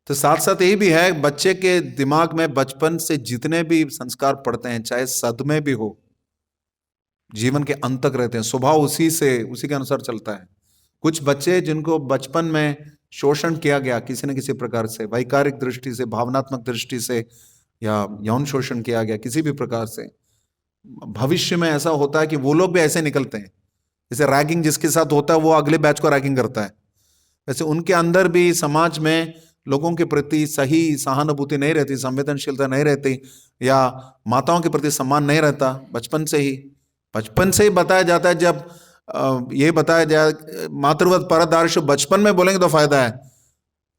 तो साथ साथ यही भी है, बच्चे के दिमाग में बचपन से जितने भी संस्कार पड़ते हैं, चाहे सदमे भी हो, जीवन के अंत तक रहते हैं, स्वभाव उसी के अनुसार चलता है। कुछ बच्चे जिनको बचपन में शोषण किया गया किसी न किसी प्रकार से, वैकारिक दृष्टि से, भावनात्मक दृष्टि से, या यौन शोषण किया गया किसी भी प्रकार से, भविष्य में ऐसा होता है कि वो लोग भी ऐसे निकलते हैं। जैसे रैगिंग जिसके साथ होता है वो अगले बैच को रैगिंग करता है, वैसे उनके अंदर भी समाज में लोगों के प्रति सही सहानुभूति नहीं रहती, संवेदनशीलता नहीं रहती, या माताओं के प्रति सम्मान नहीं रहता। बचपन से ही बताया जाता है। जब ये बताया जाए मातृवत परदार्श, बचपन में बोलेंगे तो फायदा है,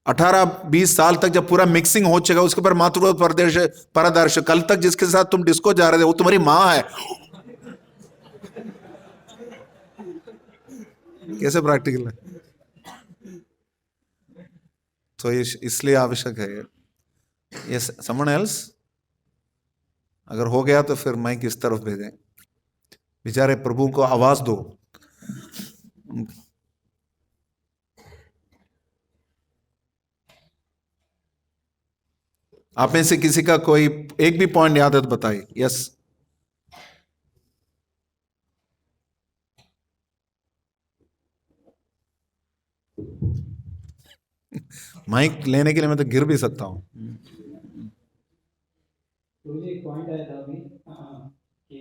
18-20 साल तक जब पूरा मिक्सिंग हो चुका उसके बाद मातृवत परदार्श, कल तक जिसके साथ तुम डिस्को जा रहे थे वो तुम्हारी माँ है, कैसे प्रैक्टिकल है? तो इसलिए आवश्यक है ये। समवन एल्स अगर हो गया तो फिर माइक इस तरफ भेजें, बेचारे प्रभु को आवाज दो। आप में से किसी का कोई एक भी पॉइंट याद है तो बताइए। यस, माइक लेने के लिए मैं तो गिर भी सकता हूं। तो मुझे एक पॉइंट आया था अभी कि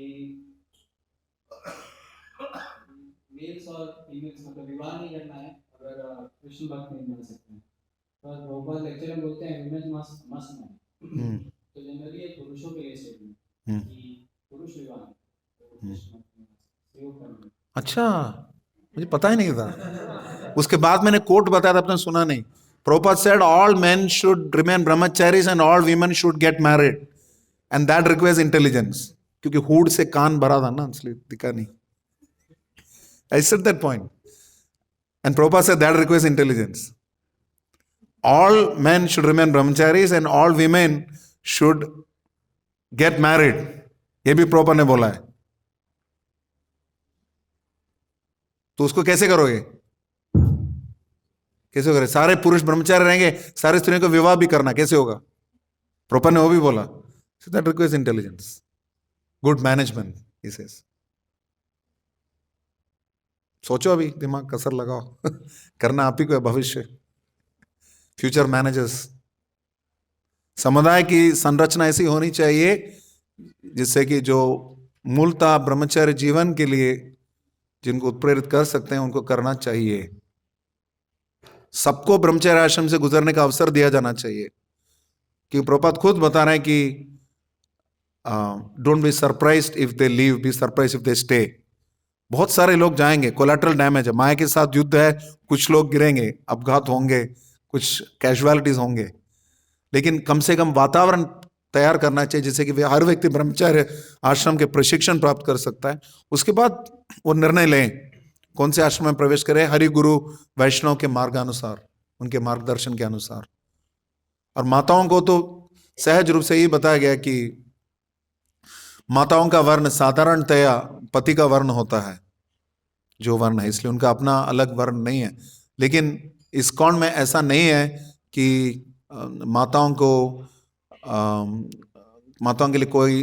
मेल्स और फीमेल्स मतलब विवाह नहीं करना है अगर कृष्ण भक्त नहीं बन सकते हैं। तो बहुत लेक्चर में बोलते हैं वुमेन मस्ट मैरी, तो जनरली ये पुरुषों के लिए स्टेटमेंट कि पुरुष विवाह अच्छा, मुझे पता ही नहीं था। उसके बाद मैंने कोट बताया था, आपने सुना नहीं। Prabhupada said all men should remain brahmacharis and all women should get married, and that requires intelligence. क्योंकि हुड से कान भरा था ना, इसलिए दिखा नहीं। I said that point, and Prabhupada said that requires intelligence. All men should remain brahmacharis and all women should get married. ये भी Prabhupada ने बोला है। तो उसको कैसे करोगे? कैसे करें? सारे पुरुष ब्रह्मचारी रहेंगे, सारे स्त्रियों को विवाह भी करना, कैसे होगा? प्रोपर ने वो भी बोला, so that requires intelligence, good management, he says. सोचो, अभी दिमाग कसर लगाओ। करना आप ही को है भविष्य, फ्यूचर मैनेजर्स। समुदाय की संरचना ऐसी होनी चाहिए जिससे कि जो मूलतः ब्रह्मचर्य जीवन के लिए जिनको उत्प्रेरित कर सकते हैं उनको करना चाहिए। सबको ब्रह्मचर्य आश्रम से गुजरने का अवसर दिया जाना चाहिए, क्योंकि प्रभुपाद खुद बता रहे हैं कि don't be surprised if they leave, be surprised if they stay. बहुत सारे लोग जाएंगे, कोलैटरल डैमेज है, माया के साथ युद्ध है, कुछ लोग गिरेंगे, अपघात होंगे, कुछ कैजुअलिटीज होंगे, लेकिन कम से कम वातावरण तैयार करना चाहिए जिससे कि हर व्यक्ति ब्रह्मचर्य आश्रम के प्रशिक्षण प्राप्त कर सकता है। उसके बाद वो निर्णय लें कौन से आश्रम में प्रवेश करें, हरि गुरु वैष्णव के मार्गानुसार, उनके मार्गदर्शन के अनुसार। और माताओं को तो सहज रूप से ही बताया गया कि माताओं का वर्ण साधारणतया पति का वर्ण होता है, जो वर्ण है, इसलिए उनका अपना अलग वर्ण नहीं है। लेकिन इस्कॉन में ऐसा नहीं है कि माताओं के लिए कोई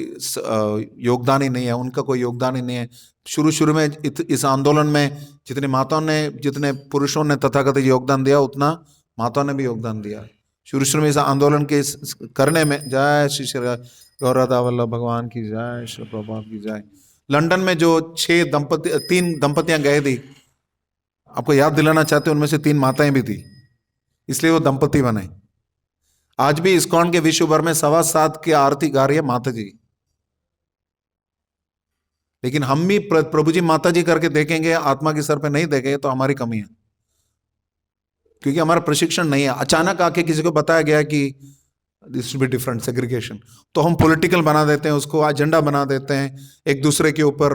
योगदान ही नहीं है, उनका कोई योगदान ही नहीं है। शुरू में इस आंदोलन में जितने माताओं ने, जितने पुरुषों ने तथाकथित योगदान दिया, उतना माताओं ने भी योगदान दिया शुरू में इस आंदोलन के करने में। जय श्री श्री गौरदा वल्लभ भगवान की जय, श्री प्रभुपाद की जय। लंदन में जो 3 दंपतियां गए थी, आपको याद दिलाना चाहते हैं, उनमें से 3 माताएं भी थी, इसलिए वो दंपति बने। आज भी इस्कॉन के विश्व भर में 7.25 की आरती गा रही है माता जी। लेकिन हम भी प्रभु जी माता जी करके देखेंगे, आत्मा के सर पे नहीं देखेंगे तो हमारी कमी है, क्योंकि हमारा प्रशिक्षण नहीं है। अचानक आके किसी को बताया गया कि this should be different segregation, तो हम पॉलिटिकल बना देते हैं, उसको एजेंडा बना देते हैं, एक दूसरे के ऊपर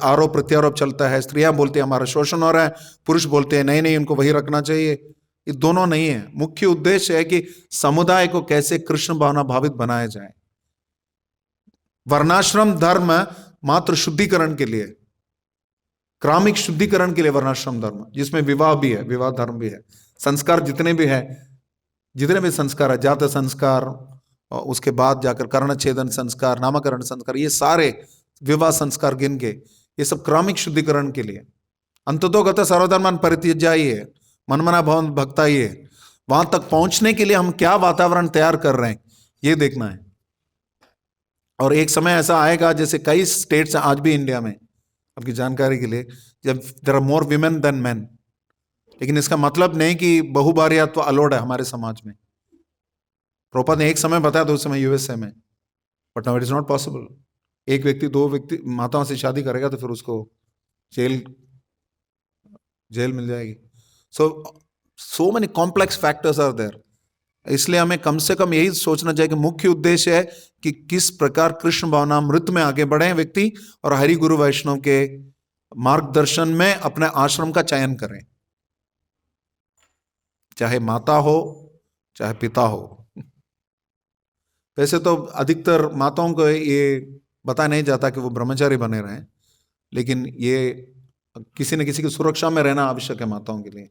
आरोप प्रत्यारोप चलता है। स्त्रियां बोलती है हमारा शोषण हो रहा है, पुरुष बोलते हैं नहीं उनको वही रखना चाहिए। ये दोनों नहीं है। मुख्य उद्देश्य है कि समुदाय को कैसे कृष्ण भावना भावित बनाया जाए। वर्णाश्रम धर्म मात्र शुद्धिकरण के लिए, क्रमिक शुद्धिकरण के लिए वर्णाश्रम धर्म, जिसमें विवाह भी है, विवाह धर्म भी है, संस्कार जितने भी संस्कार है, जात संस्कार, उसके बाद जाकर कर्ण छेदन संस्कार, नामकरण संस्कार, ये सारे विवाह संस्कार गिन के, ये सब क्रमिक शुद्धिकरण के लिए। अंततोगत सर्वधर्मान परित्यज्य, मनमना भवन भक्ता, ये वहां तक पहुंचने के लिए हम क्या वातावरण तैयार कर रहे हैं, ये देखना है। और एक समय ऐसा आएगा, जैसे कई स्टेट्स आज भी इंडिया में, आपकी जानकारी के लिए, जब there are more women than man. लेकिन इसका मतलब नहीं कि बहुभार्यात्व अलाउड है हमारे समाज में। प्रभुपाद ने एक समय बताया था, उस समय यूएसए में, but now it is not possible. एक व्यक्ति 2 व्यक्ति माताओं से शादी करेगा तो फिर उसको जेल मिल जाएगी। So many complex factors are there. इसलिए हमें कम से कम यही सोचना चाहिए कि मुख्य उद्देश्य है कि किस प्रकार कृष्ण भावनामृत में आगे बढ़े व्यक्ति, और हरि गुरु वैष्णव के मार्गदर्शन में अपने आश्रम का चयन करें, चाहे माता हो चाहे पिता हो। वैसे तो अधिकतर माताओं को ये बताया नहीं जाता कि वो ब्रह्मचारी बने रहें, लेकिन ये किसी न किसी की सुरक्षा में रहना आवश्यक है माताओं के लिए,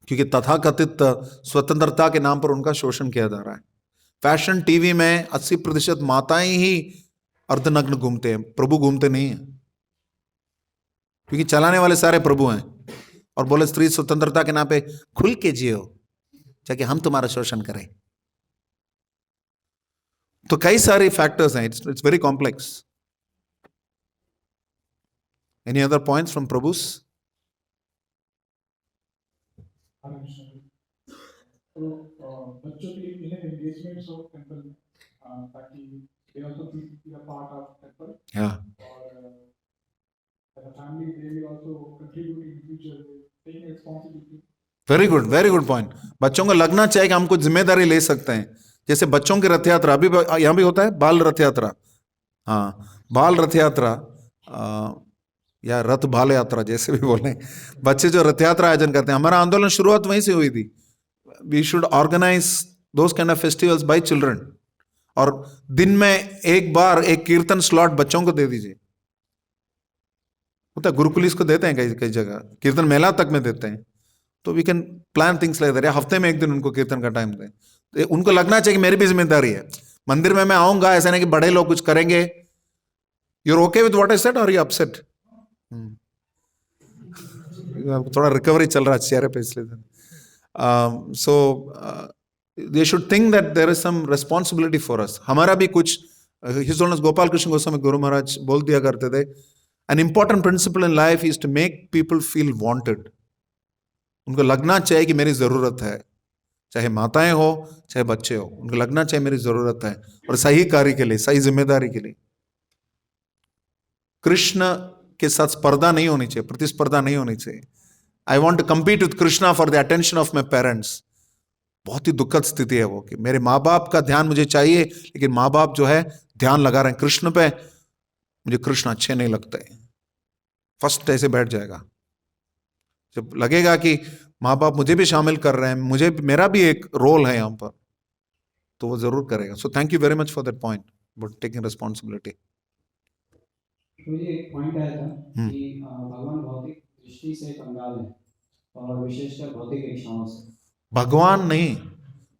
क्योंकि तथाकथित स्वतंत्रता के नाम पर उनका शोषण किया जा रहा है। फैशन टीवी में 80% माताएं ही अर्धनग्न घूमते हैं, प्रभु घूमते नहीं हैं, क्योंकि चलाने वाले सारे प्रभु हैं। और बोले स्त्री स्वतंत्रता के नाम पे खुल के जियो, चाहे हम तुम्हारा शोषण करें। तो कई सारे फैक्टर्स हैं, it's very complex. Any other points from Prabhus? तो बच्चों के लिए एंगेजमेंट्स ऑफ टेंपल, ताकि they also be a part of temple, और the family they will also contribute in future, taking responsibility. Very good point. बच्चों को लगना चाहिए कि हम कुछ जिम्मेदारी ले सकते हैं। जैसे बच्चों की रथ यात्रा अभी यहाँ भी होता है, बाल रथ यात्रा। हाँ, बाल रथ यात्रा या रथ बाल यात्रा, जैसे भी बोले, बच्चे जो रथ यात्रा आयोजन करते हैं। हमारा आंदोलन शुरुआत वहीं से हुई थी। We should organise those kind of festivals by children, और दिन में एक बार एक कीर्तन स्लॉट बच्चों को दे दीजिए। होता है, गुरुकुल इसको देते हैं कई जगह, कीर्तन मेला तक में देते हैं। तो we can plan things like that, या हफ्ते में एक दिन उनको कीर्तन का टाइम दें। तो उनको लगना चाहिए कि मेरी भी जिम्मेदारी है। मंदिर में मैं आऊंगा, ऐसा नहीं कि बड़े लोग कुछ करेंगे। You're okay with what I said और यू अपसेट? थोड़ा रिकवरी चल रहा है चेहरे पे, इसलिए so they should think that there is some responsibility for us. हमारा भी कुछ, हिज होलिनेस गोपाल कृष्ण गोस्वामी गुरु महाराज बोल दिया करते थे, an important principle in life is to make people feel wanted. उनको लगना चाहिए कि मेरी जरूरत है, चाहे माताएं हो चाहे बच्चे हो, उनको लगना चाहिए मेरी जरूरत है, और सही कार्य के लिए, सही जिम्मेदारी के लिए। कृष्ण के साथ स्पर्धा नहीं होनी चाहिए, प्रतिस्पर्धा नहीं होनी चाहिए। I want to compete with Krishna for the attention of my parents. बहुत ही दुखद स्थिति है वो कि मेरे माँ बाप का ध्यान मुझे चाहिए, लेकिन माँ बाप जो है ध्यान लगा रहे हैं कृष्ण पे, मुझे कृष्ण अच्छे नहीं लगते। फर्स्ट ऐसे बैठ जाएगा। जब लगेगा कि माँ बाप मुझे भी शामिल कर रहे हैं, मुझे मेरा भी एक रोल है यहाँ पर, तो वो जरूर करेगा। So thank you very much for that point, but taking responsibility. मुझे एक पॉइंट आया था कि भगवान भौतिक दृष्टि से कंगाल है, और विशेषकर भौतिक इच्छाओं से। भगवान नहीं,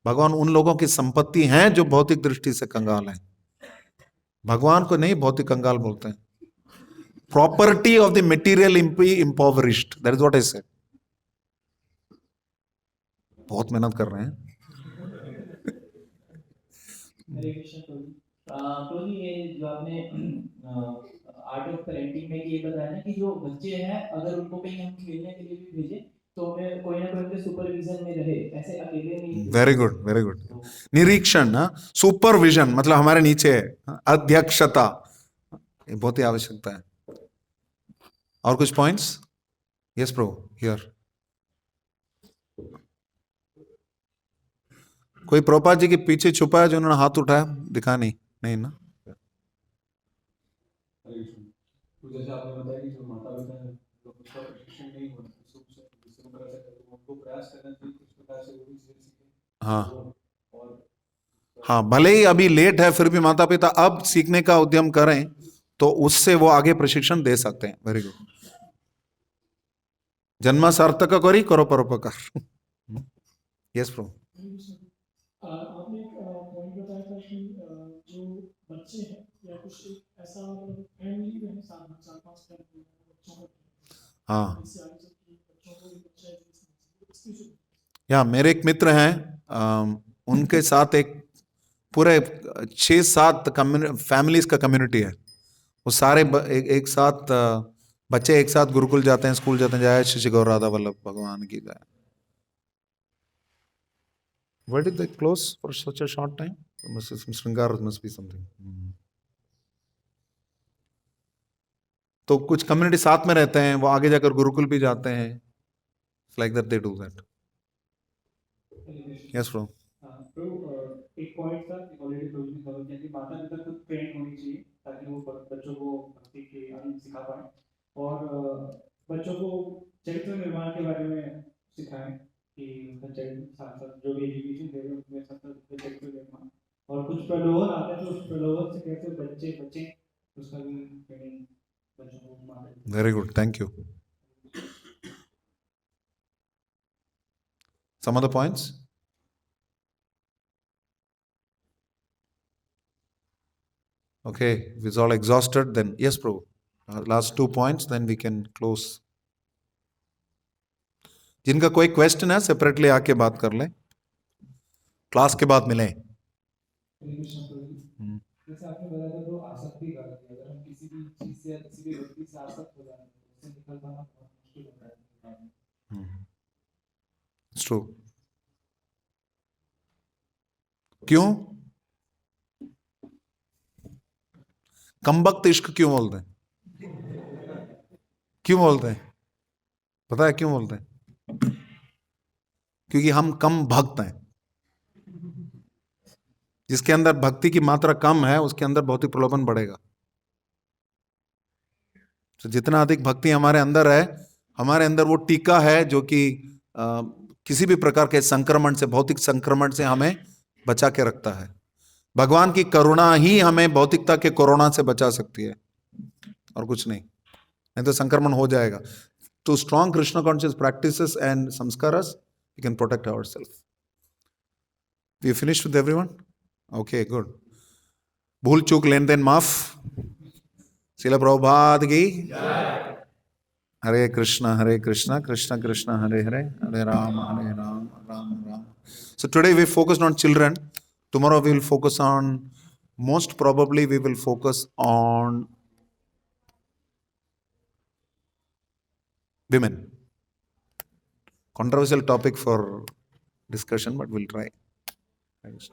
भगवान उन लोगों की संपत्ति हैं जो भौतिक दृष्टि से कंगाल हैं। भगवान को नहीं भौतिक कंगाल बोलते हैं। Property of the material impoverished, that is what I said. बहुत मेहनत कर रहे हैं। हरे कृष्ण प्रभु। प्रभु ये जो आपने आर्ट ऑफ पेरेंटिंग में ये बताया ना कि जो बच्चे हैं अगर उनको कहीं हम खेलने के लिए भी भेजें तो हमें कोई ना कोई उनके सुपरविजन में रहे, ऐसे अकेले नहीं। Very good, very good. निरीक्षण, सुपरविजन मतलब हमारे नीचे है, अध्यक्षता, ये बहुत ही आवश्यकता है। और कुछ पॉइंट्स? Yes pro, here. कोई प्रोपा जी के पीछे छुपा है जो उन्होंने हाथ उठाया, दिखा नहीं? नहीं ना? तो जैसे आपने बताया कि जो माता पिता है उसका प्रशिक्षण नहीं होता, उनको प्रयास करना चाहिए किस प्रकार से वो भी सीखे। हाँ हाँ, भले ही अभी लेट है फिर भी माता पिता अब सीखने का उद्यम करें तो उससे वो आगे प्रशिक्षण दे सकते हैं। Very good. जन्म सार्थक करी करो परोपकार। Yes pro. आपने एक पॉइंट बताया था कि जो बच्चे हैं या कुछ ऐसा फैमिली में सात चार पांच बच्चों को, हाँ बच्चों को या मेरे एक मित्र हैं, उनके साथ एक पूरे 6-7 फैमिलीज का कम्युनिटी है। वो सारे एक साथ बच्चे एक साथ गुरुकुल जाते हैं, स्कूल जाते हैं। जय श्री गौर राधा वल्लभ भगवान की जय। Why did they close for such a short time? Some Sringar must be something. तो कुछ कम्युनिटी साथ में रहते हैं, वो आगे जाकर गुरुकुल भी जाते हैं। Like that they do that. Yes, bro. तो एक पॉइंट था ऑलरेडी तो उसने कवर किया कि माता पिता खुद ट्रेन होनी चाहिए ताकि वो बच्चों को भक्ति के आनंद सिखा पाए, और बच्चों को चरित्र निर्माण के बारे में सिखाएं कि उनका चरित्र साथ साथ जो भी एजुकेशन दे रहे हैं उसमें साथ साथ चरित्र निर्माण, और कुछ प्रलोभन आते हैं तो उस प्रलोभन से कैसे बच्चे उसका भी ट्रेनिंग बच्चों को माता। Very good. Thank you. Some other points? Okay, if it's all exhausted, then yes, bro. Last 2 points, then we can close. जिनका कोई क्वेश्चन है सेपरेटली आके बात कर लें, क्लास के बाद मिलें। जैसे आपने बताया था तो आसक्ति का, अगर हम किसी भी चीज से या किसी भी व्यक्ति से आसक्त हो जाते हैं तो उससे निकल पाना बहुत मुश्किल होता है। It's true. क्यों? कमबख्त इश्क क्यों बोलते हैं? क्यों बोलते हैं? पता है क्यों बोलते हैं? क्योंकि हम कम भक्त हैं। जिसके अंदर भक्ति की मात्रा कम है उसके अंदर भौतिक प्रलोभन बढ़ेगा। तो जितना अधिक भक्ति हमारे अंदर है, हमारे अंदर वो टीका है जो कि किसी भी प्रकार के संक्रमण से, भौतिक संक्रमण से हमें बचा के रखता है। भगवान की करुणा ही हमें भौतिकता के कोरोना से बचा सकती है, और कुछ नहीं, नहीं तो संक्रमण हो जाएगा। To strong Krishna conscious practices and samskaras, we can protect ourselves. We finished with everyone? Okay, good. भूल चूक लेन देन माफ। श्रील प्रभुपाद की हरे कृष्णा कृष्णा कृष्णा हरे हरे, हरे Ram Ram Ram. So today we focused on children. Tomorrow we will focus on, most probably we will focus on women. Controversial topic for discussion, but we'll try.